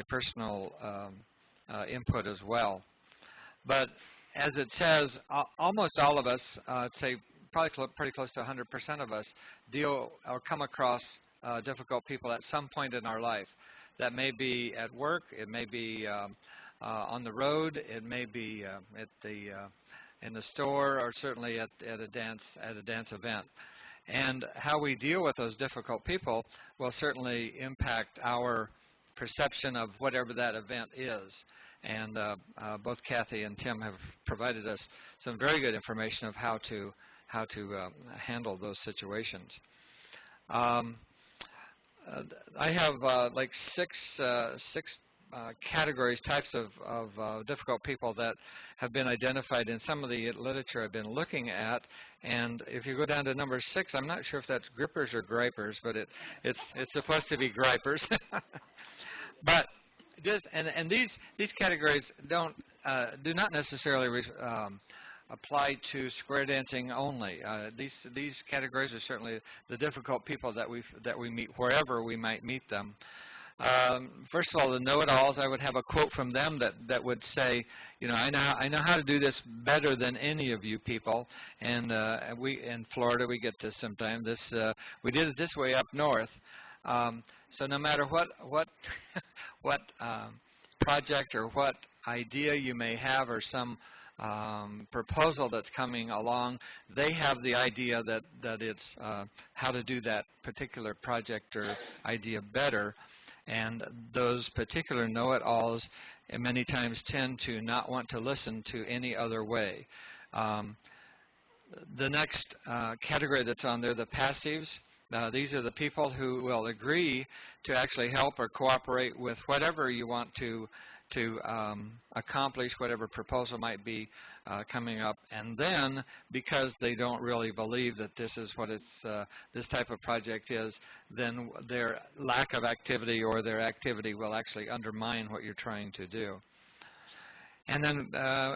personal input as well. But as it says, almost all of us, I'd say probably pretty close to 100% of us, deal or come across difficult people at some point in our life. That may be at work, it may be on the road, it may be in the store, or certainly at a dance event. And how we deal with those difficult people will certainly impact our perception of whatever that event is. And both Kathy and Tim have provided us some very good information of how to handle those situations. I have like six categories, types of difficult people that have been identified in some of the literature I've been looking at. And if you go down to number 6, I'm not sure if that's grippers or gripers, but it's supposed to be gripers. But just and these categories do not necessarily apply to square dancing only. These categories are certainly the difficult people that we meet wherever we might meet them. First of all, the know-it-alls, I would have a quote from them that would say, you know, I know how to do this better than any of you people, and we in Florida we get this sometimes. We did it this way up north. So no matter what project or what idea you may have, or some proposal that's coming along, they have the idea that it's how to do that particular project or idea better. And those particular know-it-alls many times tend to not want to listen to any other way. The next category that's on there, the passives. These are the people who will agree to actually help or cooperate with whatever you want to accomplish, whatever proposal might be coming up, and then because they don't really believe that this is what this type of project is, then their lack of activity or their activity will actually undermine what you're trying to do. And then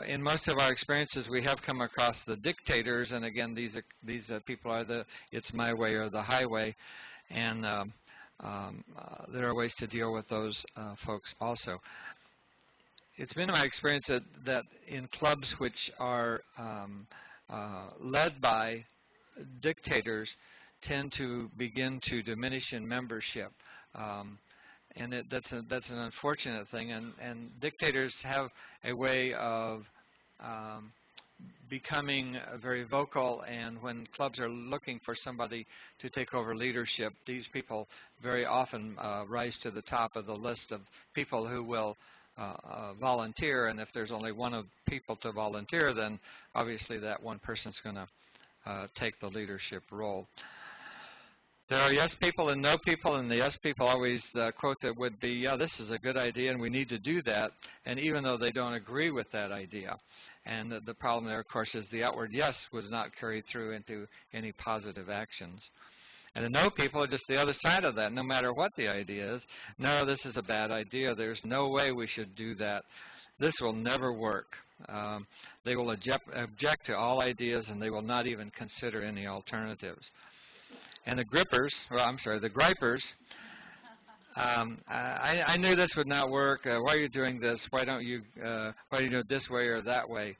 in most of our experiences, we have come across the dictators, and again, these people are the it's my way or the highway, and there are ways to deal with those folks also. It's been my experience that in clubs which are led by dictators tend to begin to diminish in membership. And that's an unfortunate thing. And dictators have a way of becoming very vocal, and when clubs are looking for somebody to take over leadership, these people very often rise to the top of the list of people who will volunteer. And if there's only one of people to volunteer, then obviously that one person's going to take the leadership role. There are yes people and no people, and the yes people always, the quote that would be, yeah, this is a good idea and we need to do that, and even though they don't agree with that idea. And the problem there, of course, is the outward yes was not carried through into any positive actions. And the no people are just the other side of that. No matter what the idea is, no, this is a bad idea. There's no way we should do that. This will never work. They will object to all ideas, and they will not even consider any alternatives. And the grippers, well, I'm sorry, the gripers, I knew this would not work. Why are you doing this? Why don't you do it this way or that way?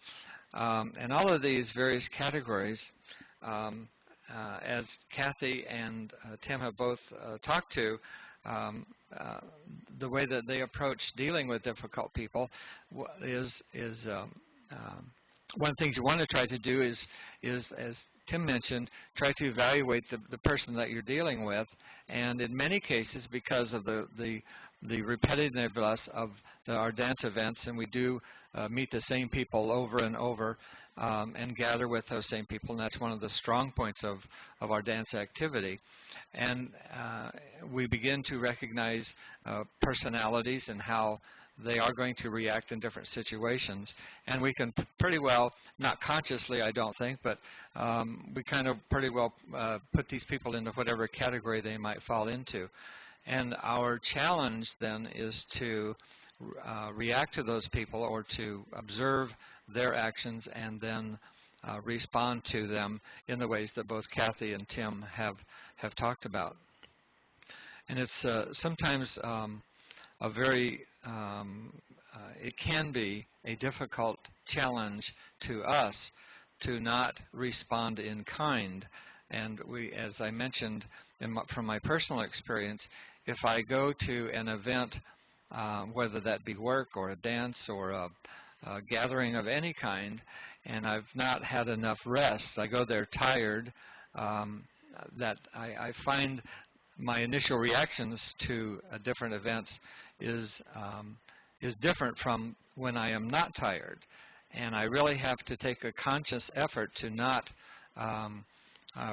And all of these various categories, as Kathy and Tim have both talked to, the way that they approach dealing with difficult people is one of the things you want to try to do is as Tim mentioned, try to evaluate the person that you're dealing with, and in many cases, because of the repetitiveness of our dance events, and we do meet the same people over and over and gather with those same people, and that's one of the strong points of our dance activity. And we begin to recognize personalities and how they are going to react in different situations. And we can pretty well, not consciously I don't think, but we kind of pretty well put these people into whatever category they might fall into. And our challenge then is to react to those people, or to observe their actions and then respond to them in the ways that both Kathy and Tim have talked about. And it's sometimes a very, it can be a difficult challenge to us to not respond in kind. And we, as I mentioned from my personal experience, if I go to an event, whether that be work or a dance or a gathering of any kind, and I've not had enough rest, I go there tired, that I find my initial reactions to different events is different from when I am not tired. And I really have to take a conscious effort to not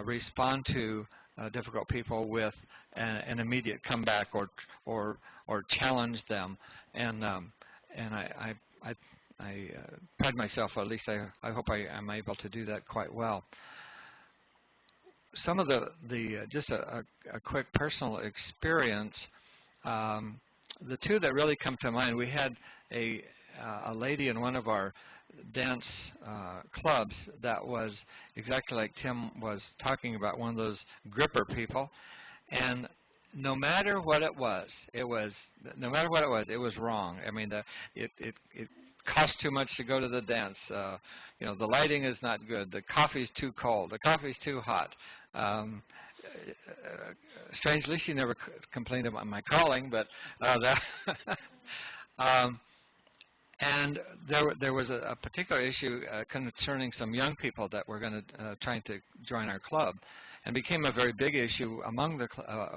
respond to difficult people with an immediate comeback or challenge them. And I pride myself, or at least I hope I'm able to do that quite well. Some of just a quick personal experience. The two that really come to mind, we had a lady in one of our dance clubs that was exactly like Tim was talking about, one of those gripper people. And no matter what it was, it was wrong. I mean, it cost too much to go to the dance. You know, the lighting is not good. The coffee's too cold. The coffee's too hot. Strangely, she never complained about my calling, but and there was a particular issue concerning some young people that were trying to join our club, and became a very big issue among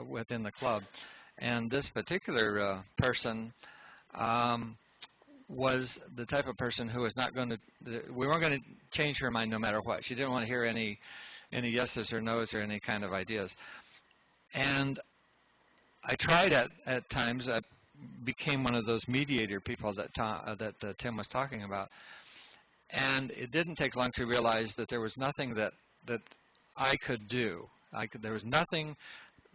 within the club. And this particular person was the type of person who was not going to. We weren't going to change her mind no matter what. She didn't want to hear any yeses or nos or any kind of ideas. And I tried at times. I became one of those mediator people that Tim was talking about. And it didn't take long to realize that there was nothing that I could do. There was nothing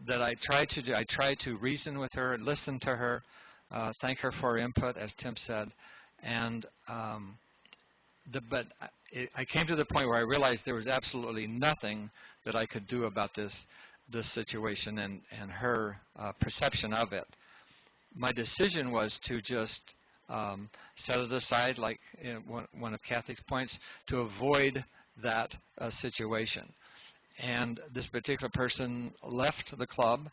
that I tried to do. I tried to reason with her, listen to her, thank her for her input, as Tim said. And but I came to the point where I realized there was absolutely nothing that I could do about this situation and her perception of it. My decision was to just set it aside, like one of Kathy's points, to avoid that situation. And this particular person left the club,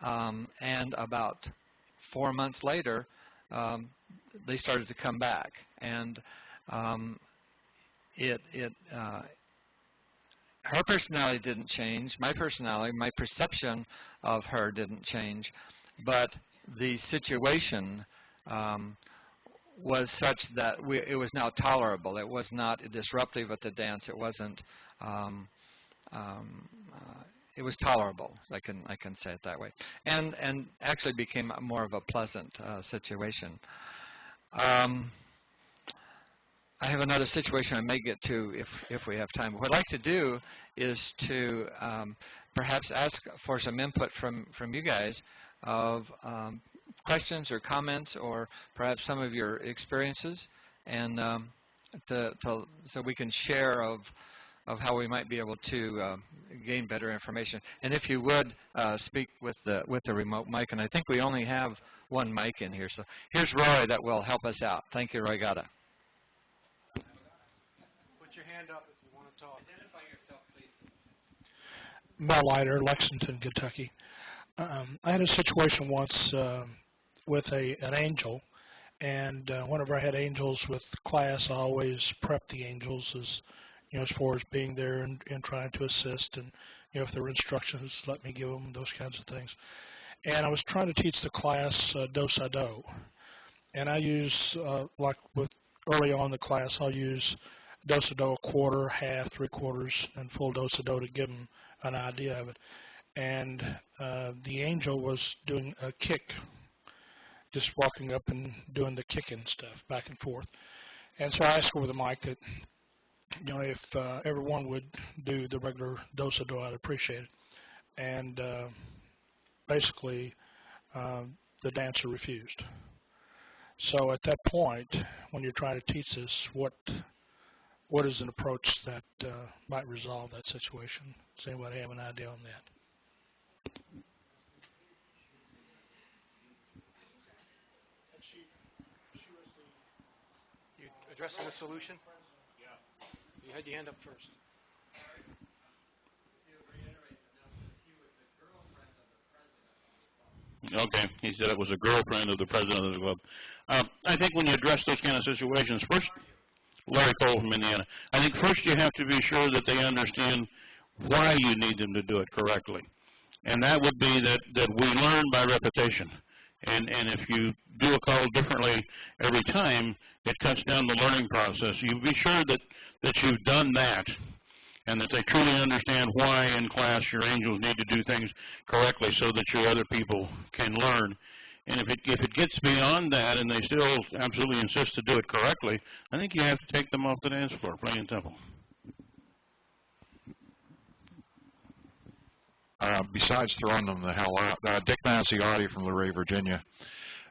and about 4 months later, they started to come back. And her personality didn't change. My personality, my perception of her didn't change, but the situation was such that it was now tolerable. It was not disruptive at the dance. It wasn't. It was tolerable. I can say it that way, and actually became more of a pleasant situation. I have another situation I may get to if we have time. What I'd like to do is to perhaps ask for some input from you guys of questions or comments, or perhaps some of your experiences, and so we can share of how we might be able to gain better information. And if you would speak with the remote mic, and I think we only have one mic in here. So here's Roy that will help us out. Thank you, Roy Gata. Put your hand up if you want to talk. Identify yourself, please. Mel Leiter, Lexington, Kentucky. I had a situation once with an angel, and whenever I had angels with class, I always prep the angels as far as being there and trying to assist, and if there were instructions, let me give them, those kinds of things. And I was trying to teach the class do-sa-do, and I use like with early on in the class, I'll use do-sa-do a quarter, half, three-quarters, and full do-sa-do to give them an idea of it. And the angel was doing a kick, just walking up and doing the kicking stuff back and forth. And so I asked over the mic that, if everyone would do the regular do-so-do, I'd appreciate it. And basically, the dancer refused. So at that point, when you're trying to teach this, what is an approach that might resolve that situation? Does anybody have an idea on that? You addressing the solution? Yeah. You had your hand up first. Okay, he said it was a girlfriend of the president of the club. I think when you address those kind of situations, first, Larry Cole from Indiana, I think first you have to be sure that they understand why you need them to do it correctly. And that would be that we learn by repetition. And if you do a call differently every time, it cuts down the learning process. You be sure that you've done that, and that they truly understand why in class your angels need to do things correctly so that your other people can learn. And if it gets beyond that and they still absolutely insist to do it correctly, I think you have to take them off the dance floor, plain and simple. Besides throwing them the hell out, Dick Manciotti from Luray, Virginia.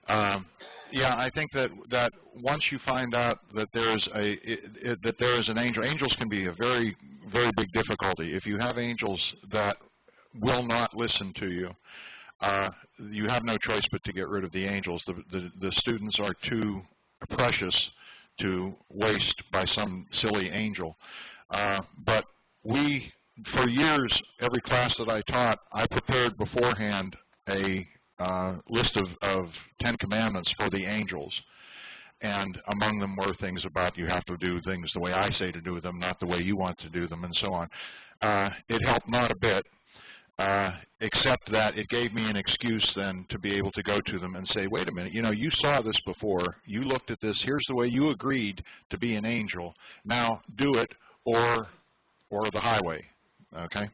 Yeah, I think that once you find out that there is an angel, angels can be a very, very big difficulty. If you have angels that will not listen to you, you have no choice but to get rid of the angels. The students are too precious to waste by some silly angel. But for years, every class that I taught, I prepared beforehand a list of 10 commandments for the angels. And among them were things about you have to do things the way I say to do them, not the way you want to do them, and so on. It helped not a bit, except that it gave me an excuse then to be able to go to them and say, wait a minute, you saw this before, you looked at this, here's the way you agreed to be an angel, now do it or the highway, okay?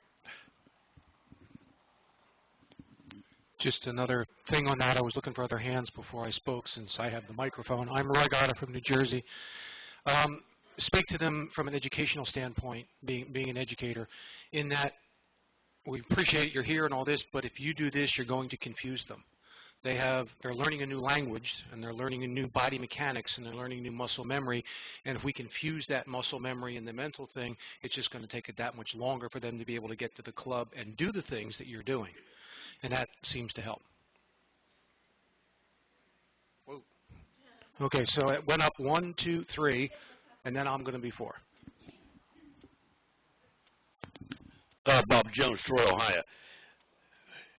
Just another thing on that, I was looking for other hands before I spoke since I have the microphone. I'm Roy Goddard from New Jersey. Speak to them from an educational standpoint, being an educator, in that we appreciate you're here and all this, but if you do this, you're going to confuse them. They're learning a new language, and they're learning a new body mechanics, and they're learning new muscle memory, and if we confuse that muscle memory and the mental thing, it's just going to take it that much longer for them to be able to get to the club and do the things that you're doing. And that seems to help. Whoa. Okay, so it went up 1, 2, 3, and then I'm going to be 4. Bob Jones, Troy, Ohio.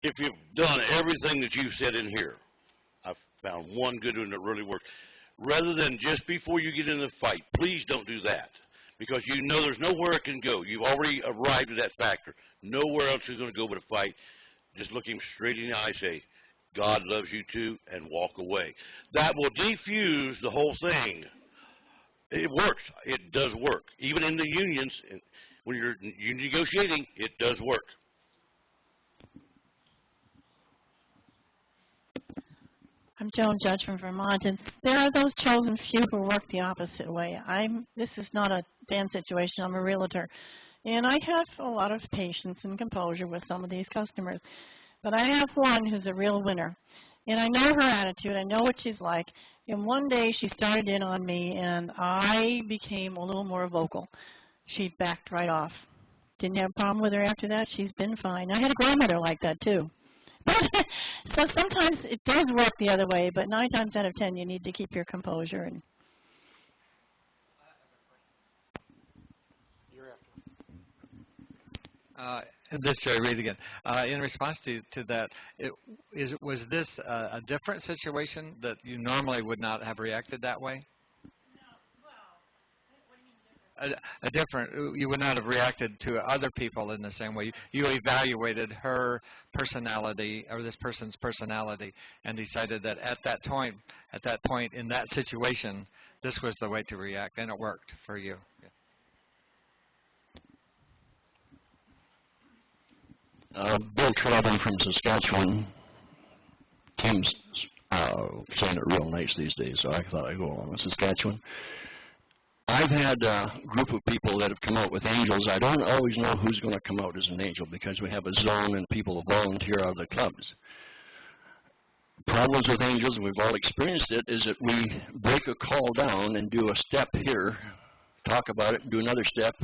If you've done everything that you've said in here, I've found one good one that really works. Rather than just before you get in the fight, please don't do that, because you know there's nowhere it can go. You've already arrived at that factor. Nowhere else is going to go but a fight. Just look him straight in the eye, say, God loves you too, and walk away. That will defuse the whole thing. It works. It does work. Even in the unions, when you're negotiating, it does work. I'm Joan Judge from Vermont, and there are those chosen few who work the opposite way. This is not a Dan situation. I'm a realtor. And I have a lot of patience and composure with some of these customers. But I have one who's a real winner. And I know her attitude. I know what she's like. And one day she started in on me, and I became a little more vocal. She backed right off. Didn't have a problem with her after that. She's been fine. I had a grandmother like that, too. So sometimes it does work the other way, but 9 times out of 10 you need to keep your composure. And This is Jerry Reed again. In response to that, was this a different situation that you normally would not have reacted that way? You would not have reacted to other people in the same way. You evaluated her personality or this person's personality and decided that at that point in that situation, this was the way to react, and it worked for you. Bill Trevin from Saskatchewan. Tim saying it real nice these days, so I thought I'd go along with Saskatchewan. I've had a group of people that have come out with angels. I don't always know who's going to come out as an angel because we have a zone and people volunteer out of the clubs. Problems with angels, and we've all experienced it, is that we break a call down and do a step here, talk about it, and do another step.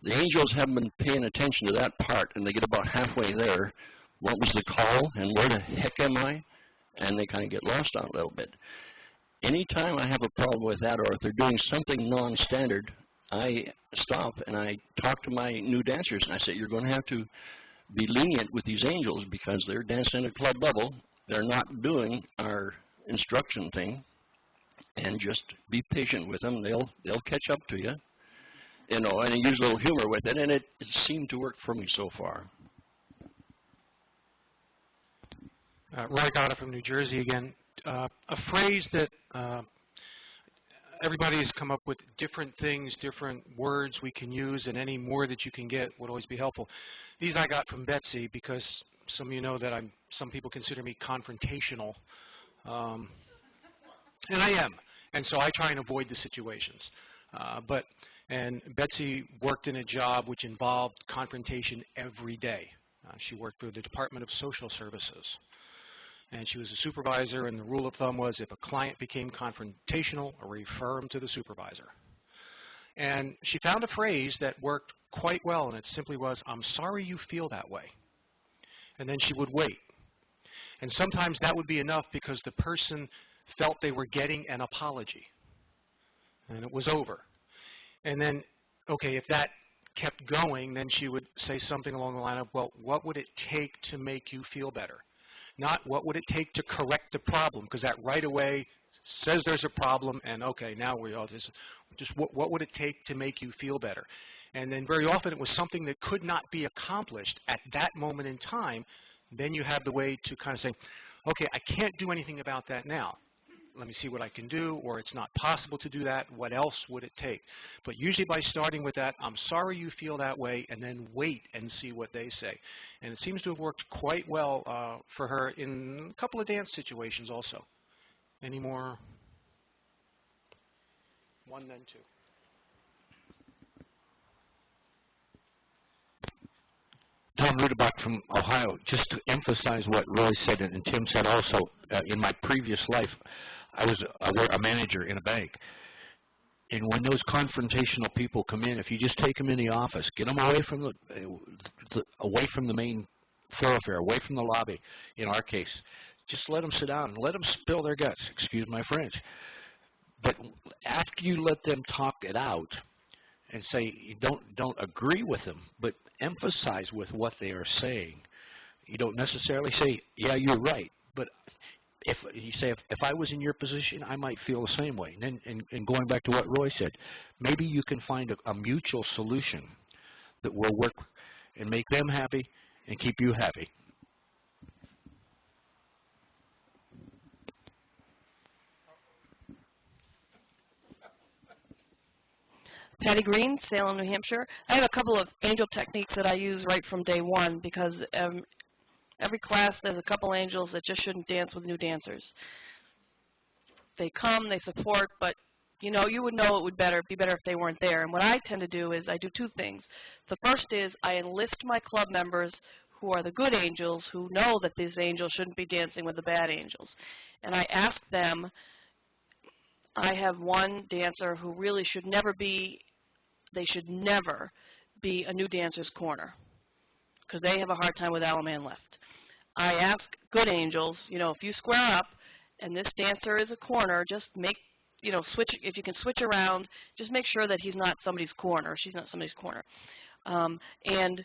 The angels haven't been paying attention to that part, and they get about halfway there. What was the call, and where the heck am I? And they kind of get lost on it a little bit. Anytime I have a problem with that, or if they're doing something non-standard, I stop and I talk to my new dancers, and I say, you're going to have to be lenient with these angels because they're dancing at club level. They're not doing our instruction thing, and just be patient with them. They'll catch up to you, you know, and I use a little humor with it, and it seemed to work for me so far. Roy Gotta from New Jersey again. A phrase that everybody's come up with, different things, different words we can use, and any more that you can get would always be helpful. These I got from Betsy because some of you know that some people consider me confrontational, and I am, and so I try and avoid the situations. And Betsy worked in a job which involved confrontation every day. She worked for the Department of Social Services, and she was a supervisor, and the rule of thumb was if a client became confrontational, refer him to the supervisor. And she found a phrase that worked quite well, and it simply was, I'm sorry you feel that way. And then she would wait. And sometimes that would be enough because the person felt they were getting an apology. And it was over. And then, okay, if that kept going, then she would say something along the line of, well, what would it take to make you feel better? Not what would it take to correct the problem, because that right away says there's a problem, and okay, now we all just what would it take to make you feel better? And then very often it was something that could not be accomplished at that moment in time. Then you have the way to kind of say, okay, I can't do anything about that now. Let me see what I can do, or it's not possible to do that. What else would it take? But usually by starting with that, I'm sorry you feel that way, and then wait and see what they say. And it seems to have worked quite well for her in a couple of dance situations also. Any more? One, then two. Tom Rudebach from Ohio. Just to emphasize what Roy said and Tim said also, in my previous life, I was a manager in a bank. And when those confrontational people come in, if you just take them in the office, get them away from the main thoroughfare, away from the lobby, in our case, just let them sit down and let them spill their guts, excuse my French. But after you let them talk it out and say, you don't agree with them, but emphasize with what they are saying. You don't necessarily say, yeah, you're right, but if you say, if I was in your position, I might feel the same way. And going back to what Roy said, maybe you can find a mutual solution that will work and make them happy and keep you happy. Patty Green, Salem, New Hampshire. I have a couple of angel techniques that I use right from day one because every class there's a couple angels that just shouldn't dance with new dancers. They come, they support, but you know, you would know it would be better if they weren't there. And what I tend to do is I do two things. The first is I enlist my club members who are the good angels, who know that these angels shouldn't be dancing with the bad angels. And I ask them, I have one dancer who really should never be, they should never be a new dancer's corner because they have a hard time with Alaman left. I ask good angels, you know, if you square up and this dancer is a corner, just make, you know, switch, if you can switch around, just make sure that he's not somebody's corner, she's not somebody's corner. And,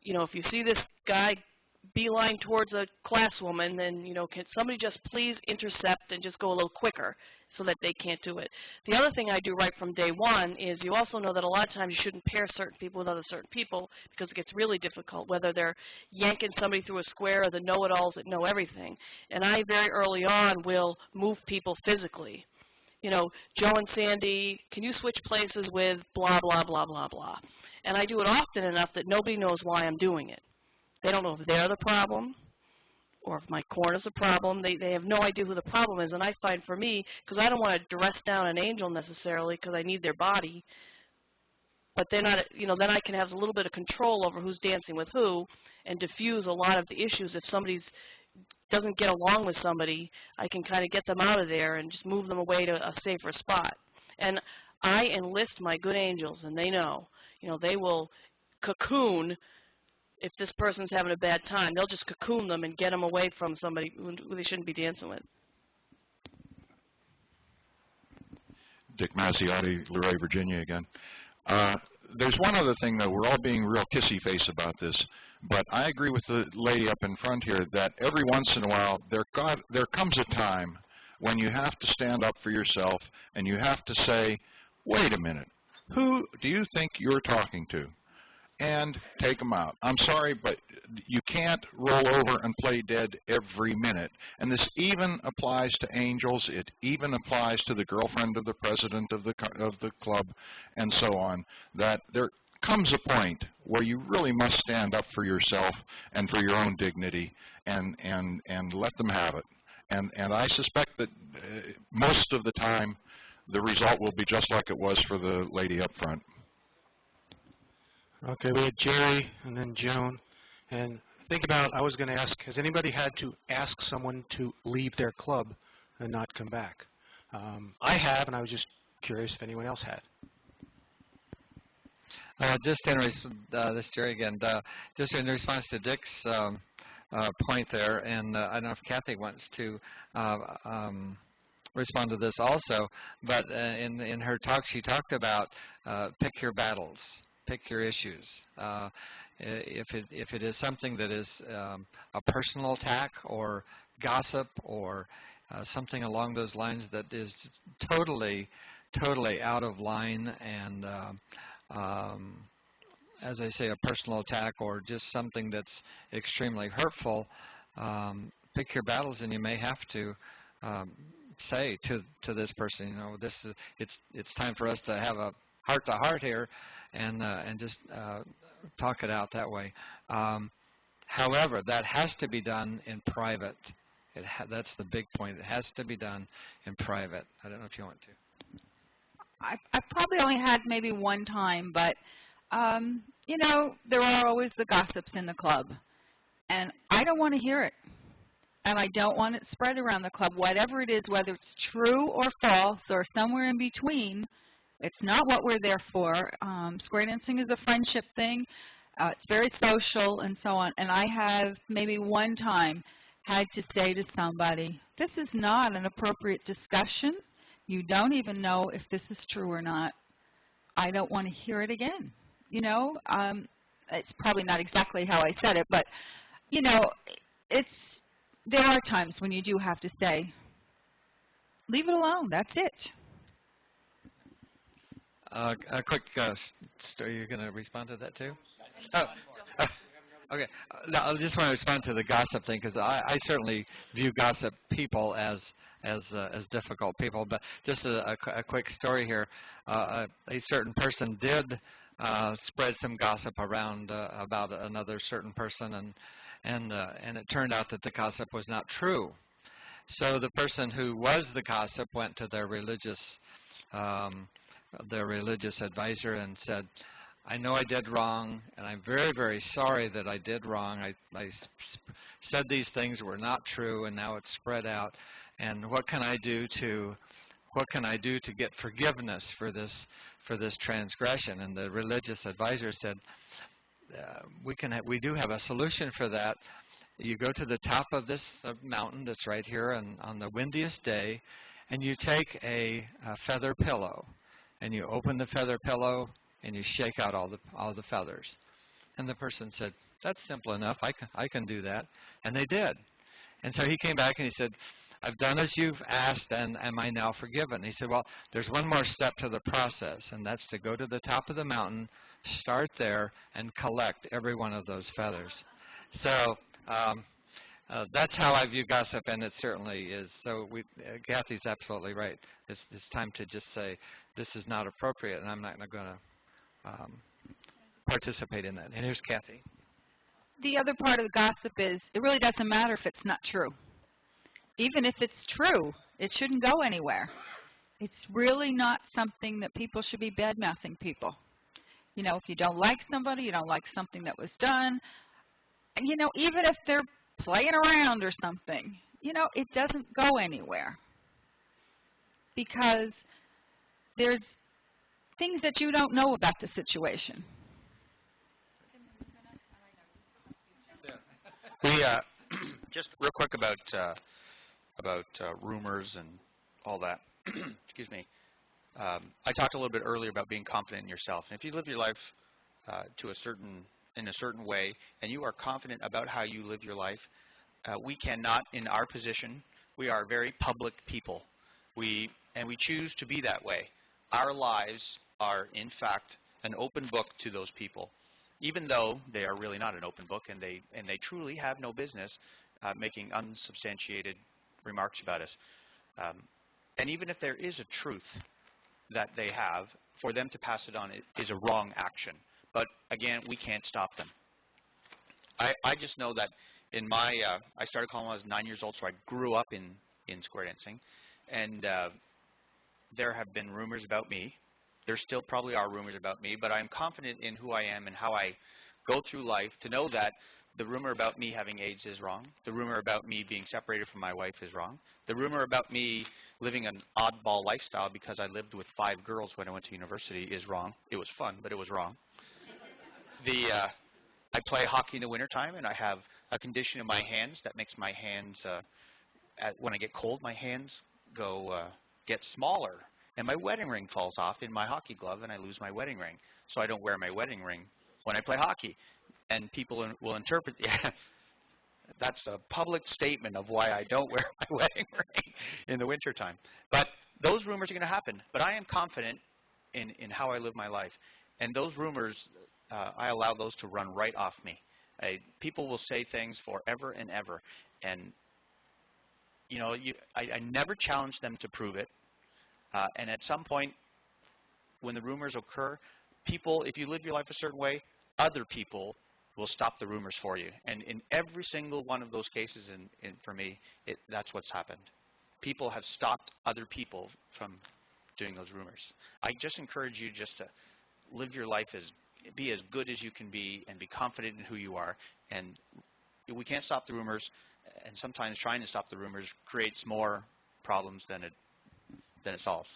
you know, if you see this guy beeline towards a classwoman, then, you know, can somebody just please intercept and just go a little quicker so that they can't do it. The other thing I do right from day one is you also know that a lot of times you shouldn't pair certain people with other certain people because it gets really difficult, whether they're yanking somebody through a square or the know-it-alls that know everything. And I very early on will move people physically. You know, Joe and Sandy, can you switch places with blah, blah, blah, blah, blah. And I do it often enough that nobody knows why I'm doing it. They don't know if they're the problem or if my corn is a problem. They have no idea who the problem is. And I find for me, because I don't want to dress down an angel necessarily because I need their body, but they're not, you know, then I can have a little bit of control over who's dancing with who and diffuse a lot of the issues. If somebody doesn't get along with somebody, I can kind of get them out of there and just move them away to a safer spot. And I enlist my good angels, and they know, you know, they will cocoon if this person's having a bad time. They'll just cocoon them and get them away from somebody who they shouldn't be dancing with. Dick Massiotti, Luray, Virginia again. There's one other thing, though. We're all being real kissy-face about this, but I agree with the lady up in front here that every once in a while there comes a time when you have to stand up for yourself and you have to say, wait a minute, who do you think you're talking to? And take them out. I'm sorry, but you can't roll over and play dead every minute. And this even applies to angels. It even applies to the girlfriend of the president of the club and so on, that there comes a point where you really must stand up for yourself and for your own dignity and let them have it. And I suspect that most of the time the result will be just like it was for the lady up front. Okay, we had Jerry and then Joan. And think about, I was going to ask, has anybody had to ask someone to leave their club and not come back? I have, and I was just curious if anyone else had. Just in this is Jerry again. Just in response to Dick's point there, and I don't know if Kathy wants to respond to this also, but in her talk she talked about pick your battles. Pick your issues. If it is something that is a personal attack or gossip or something along those lines that is totally out of line and as I say, a personal attack or just something that's extremely hurtful, pick your battles, and you may have to say to this person, you know, it's time for us to have a heart-to-heart here, and just talk it out that way. However, that has to be done in private. That's the big point. It has to be done in private. I don't know if you want to. I've probably only had maybe one time, but you know, there are always the gossips in the club, and I don't want to hear it, and I don't want it spread around the club. Whatever it is, whether it's true or false or somewhere in between, it's not what we're there for. Square dancing is a friendship thing. It's very social and so on. And I have maybe one time had to say to somebody, this is not an appropriate discussion. You don't even know if this is true or not. I don't want to hear it again. You know, it's probably not exactly how I said it, but, you know, there are times when you do have to say, leave it alone. That's it. A quick story. You're going to respond to that too? Okay. No, I just want to respond to the gossip thing because I certainly view gossip people as difficult people. But just a quick story here. A certain person did spread some gossip around about another certain person, and it turned out that the gossip was not true. So the person who was the gossip went to their religious advisor and said, I know I did wrong, and I'm very, very sorry that I did wrong. I said these things were not true, and now it's spread out. And what can I do to get forgiveness for this transgression? And the religious advisor said, we do have a solution for that. You go to the top of this mountain that's right here, and on the windiest day, and you take a feather pillow. And you open the feather pillow, and you shake out all the feathers. And the person said, that's simple enough. I can do that. And they did. And so he came back and he said, I've done as you've asked, and am I now forgiven? And he said, well, there's one more step to the process, and that's to go to the top of the mountain, start there, and collect every one of those feathers. So that's how I view gossip, and it certainly is. So Kathy's absolutely right. It's time to just say, this is not appropriate, and I'm not going to participate in that. And here's Kathy. the other part of the gossip is it really doesn't matter if it's not true. Even if it's true, it shouldn't go anywhere. It's really not something that people should be bad-mouthing people. You know, if you don't like somebody, you don't like something that was done, and, you know, even if they're playing around or something, you know, it doesn't go anywhere. Because there's things that you don't know about the situation. We just real quick about rumors and all that. Excuse me. I talked a little bit earlier about being confident in yourself, and if you live your life in a certain way, and you are confident about how you live your life, we cannot, in our position, we are very public people. We choose to be that way. Our lives are, in fact, an open book to those people, even though they are really not an open book, and they truly have no business making unsubstantiated remarks about us. And even if there is a truth that they have, for them to pass it on is a wrong action. But again, we can't stop them. I just know that in my, I started calling when I was 9 years old, so I grew up in square dancing, and there have been rumors about me. There still probably are rumors about me, but I'm confident in who I am and how I go through life to know that the rumor about me having AIDS is wrong. The rumor about me being separated from my wife is wrong. The rumor about me living an oddball lifestyle because I lived with 5 girls when I went to university is wrong. It was fun, but it was wrong. I play hockey in the wintertime, and I have a condition in my hands that makes my hands, when I get cold, my hands get smaller, and my wedding ring falls off in my hockey glove, and I lose my wedding ring. So I don't wear my wedding ring when I play hockey. And people will interpret, yeah, that's a public statement of why I don't wear my wedding ring in the wintertime. But those rumors are going to happen. But I am confident in how I live my life. And those rumors, I allow those to run right off me. People will say things forever and ever. And, you know, I never challenge them to prove it. And at some point, when the rumors occur, people, if you live your life a certain way, other people will stop the rumors for you. And in every single one of those cases, for me, that's what's happened. People have stopped other people from doing those rumors. I just encourage you just to live your life be as good as you can be and be confident in who you are. And we can't stop the rumors, and sometimes trying to stop the rumors creates more problems than it solves.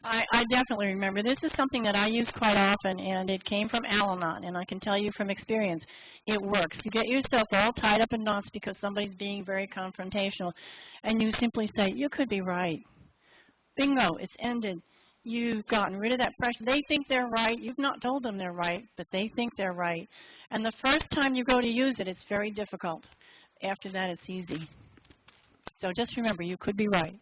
I definitely remember. This is something that I use quite often, and it came from Al-Anon, and I can tell you from experience, it works. You get yourself all tied up in knots because somebody's being very confrontational, and you simply say, you could be right. Bingo, it's ended. You've gotten rid of that pressure. They think they're right. You've not told them they're right, but they think they're right. And the first time you go to use it, it's very difficult. After that, it's easy. So just remember, you could be right.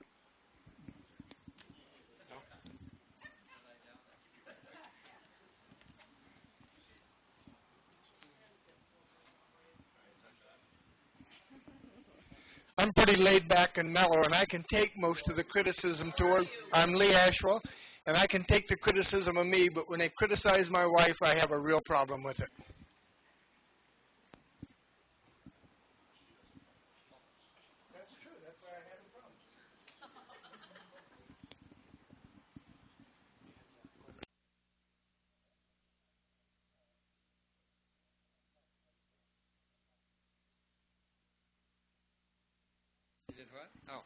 I'm pretty laid back and mellow, and I can take most of the criticism toward. I'm Lee Ashwell, and I can take the criticism of me, but when they criticize my wife, I have a real problem with it. That's true. That's why I have a problem. You did what? Oh.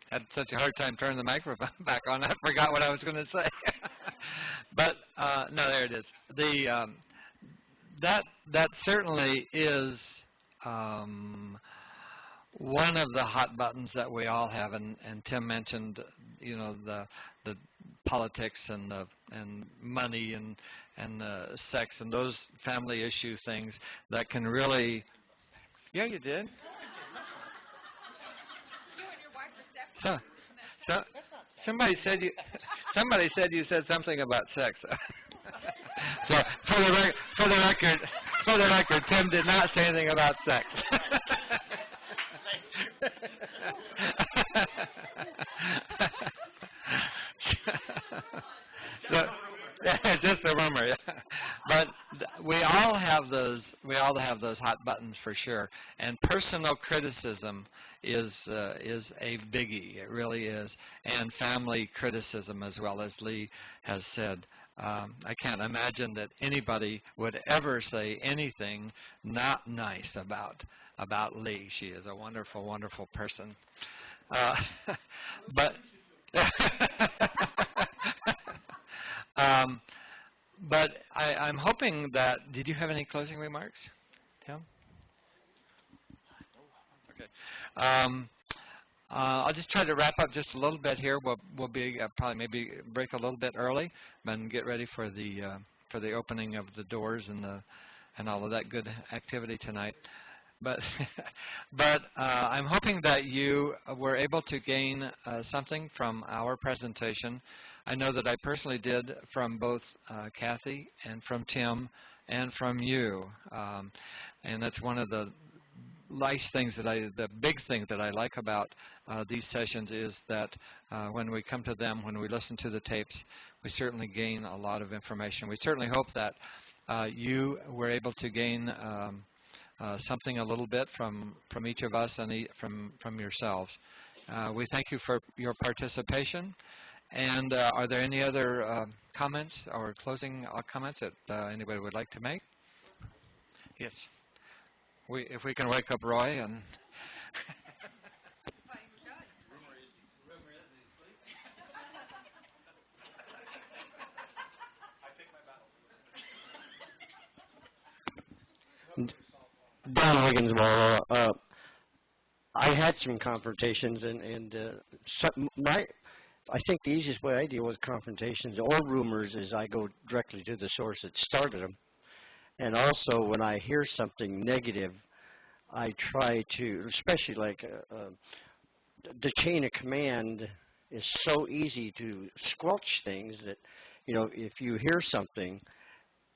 Had such a hard time turning the microphone back on, I forgot what I was going to say. But no, there it is. That certainly is one of the hot buttons that we all have, and Tim mentioned, you know, the politics and money and sex and those family issue things that can really. Yeah, you did. So somebody said you said something about sex. So for the record, Tim did not say anything about sex. So, just a rumor. Yeah. But we all have those. We all have those hot buttons for sure. And personal criticism is a biggie. It really is. And family criticism as well, as Lee has said. I can't imagine that anybody would ever say anything not nice about Lee. She is a wonderful, wonderful person. But but I'm hoping that. Did you have any closing remarks, Tim? Okay. I'll just try to wrap up just a little bit here. We'll be probably maybe break a little bit early and get ready for the opening of the doors and all of that good activity tonight. But I'm hoping that you were able to gain something from our presentation. I know that I personally did from both Kathy and from Tim and from you, and that's one of the nice things the big thing that I like about these sessions is that when we come to them, when we listen to the tapes, we certainly gain a lot of information. We certainly hope that you were able to gain something a little bit from each of us and from yourselves. We thank you for your participation. And are there any other comments or closing comments that anybody would like to make? Yes. If we can wake up Roy and Don Higgins, I had some confrontations, and I think the easiest way I deal with confrontations or rumors is I go directly to the source that started them. And also, when I hear something negative, I try to, especially like the chain of command is so easy to squelch things that, you know, if you hear something,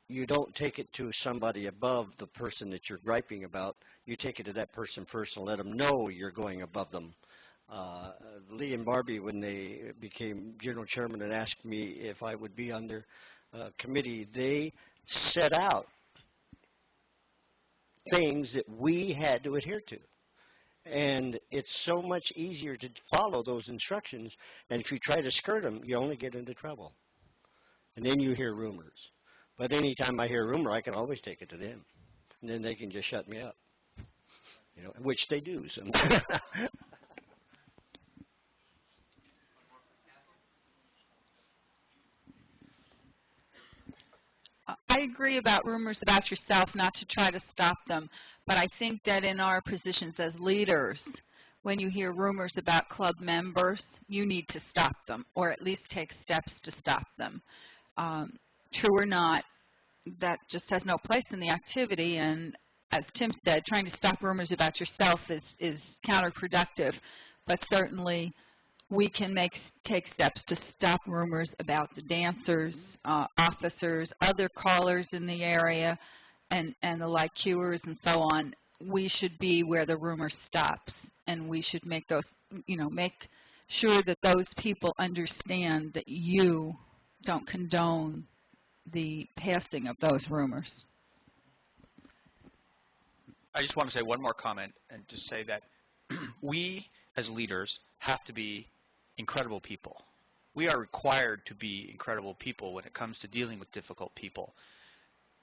you don't take it to somebody above the person that you're griping about. You take it to that person first and let them know you're going above them. Lee and Barbie, when they became general chairman and asked me if I would be on their committee, they set out things that we had to adhere to. And it's so much easier to follow those instructions, and if you try to skirt them, you only get into trouble. And then you hear rumors. But anytime I hear a rumor, I can always take it to them, and then they can just shut me up, you know, which they do. So. I agree about rumors about yourself, not to try to stop them, but I think that in our positions as leaders, when you hear rumors about club members, you need to stop them, or at least take steps to stop them. True or not, that just has no place in the activity, and as Tim said, trying to stop rumors about yourself is counterproductive, but certainly we can take steps to stop rumors about the dancers, officers, other callers in the area, and the like cuers and so on. We should be where the rumor stops, and we should make those, you know, make sure that those people understand that you don't condone the passing of those rumors. I just want to say one more comment and just say that we as leaders have to be incredible people. We are required to be incredible people when it comes to dealing with difficult people.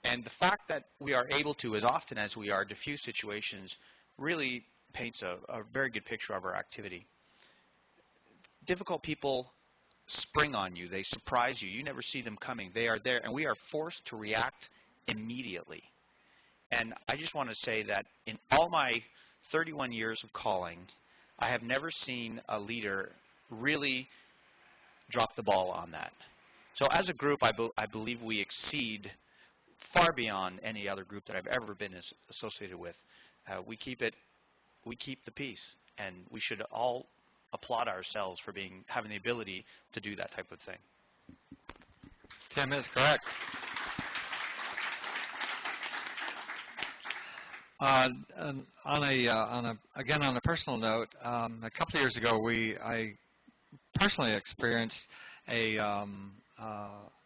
And the fact that we are able to, as often as we are, diffuse situations really paints a very good picture of our activity. Difficult people spring on you. They surprise you. You never see them coming. They are there, and we are forced to react immediately. And I just want to say that in all my 31 years of calling, I have never seen a leader really drop the ball on that. So as a group, I believe we exceed far beyond any other group that I've ever been associated with. We keep the peace, and we should all applaud ourselves for having the ability to do that type of thing. Tim is correct. Again, on a personal note, a couple of years ago, I personally experienced a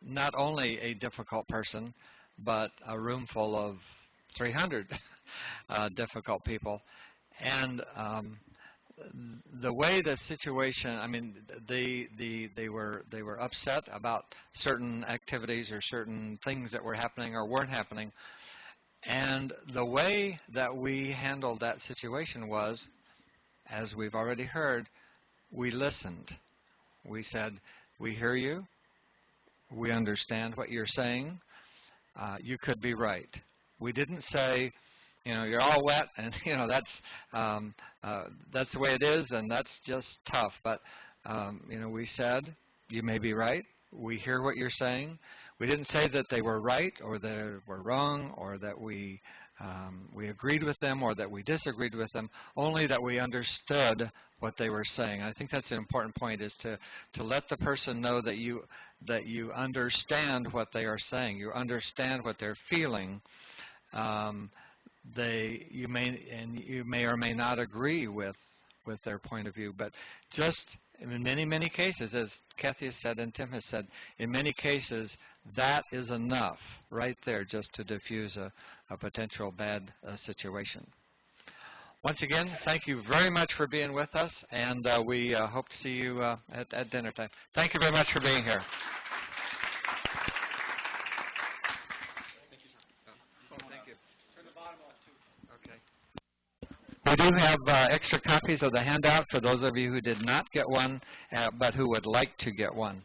not only a difficult person, but a room full of 300 difficult people. And the way the situation, I mean, they were upset about certain activities or certain things that were happening or weren't happening. And the way that we handled that situation was, as we've already heard, we listened. We said, we hear you. We understand what you're saying. You could be right. We didn't say, you know, you're all wet, and you know that's the way it is, and that's just tough. But you know, we said, you may be right. We hear what you're saying. We didn't say that they were right or they were wrong or that we agreed with them or that we disagreed with them. Only that we understood what they were saying. I think that's an important point, is to let the person know that you understand what they are saying. You understand what they're feeling. You may or may not agree with their point of view, but just in many cases, as Kathy has said and Tim has said, in many cases that is enough right there just to diffuse a potential bad situation. Once again, thank you very much for being with us, and we hope to see you at dinner time. Thank you very much for being here. We do have extra copies of the handout for those of you who did not get one, but who would like to get one.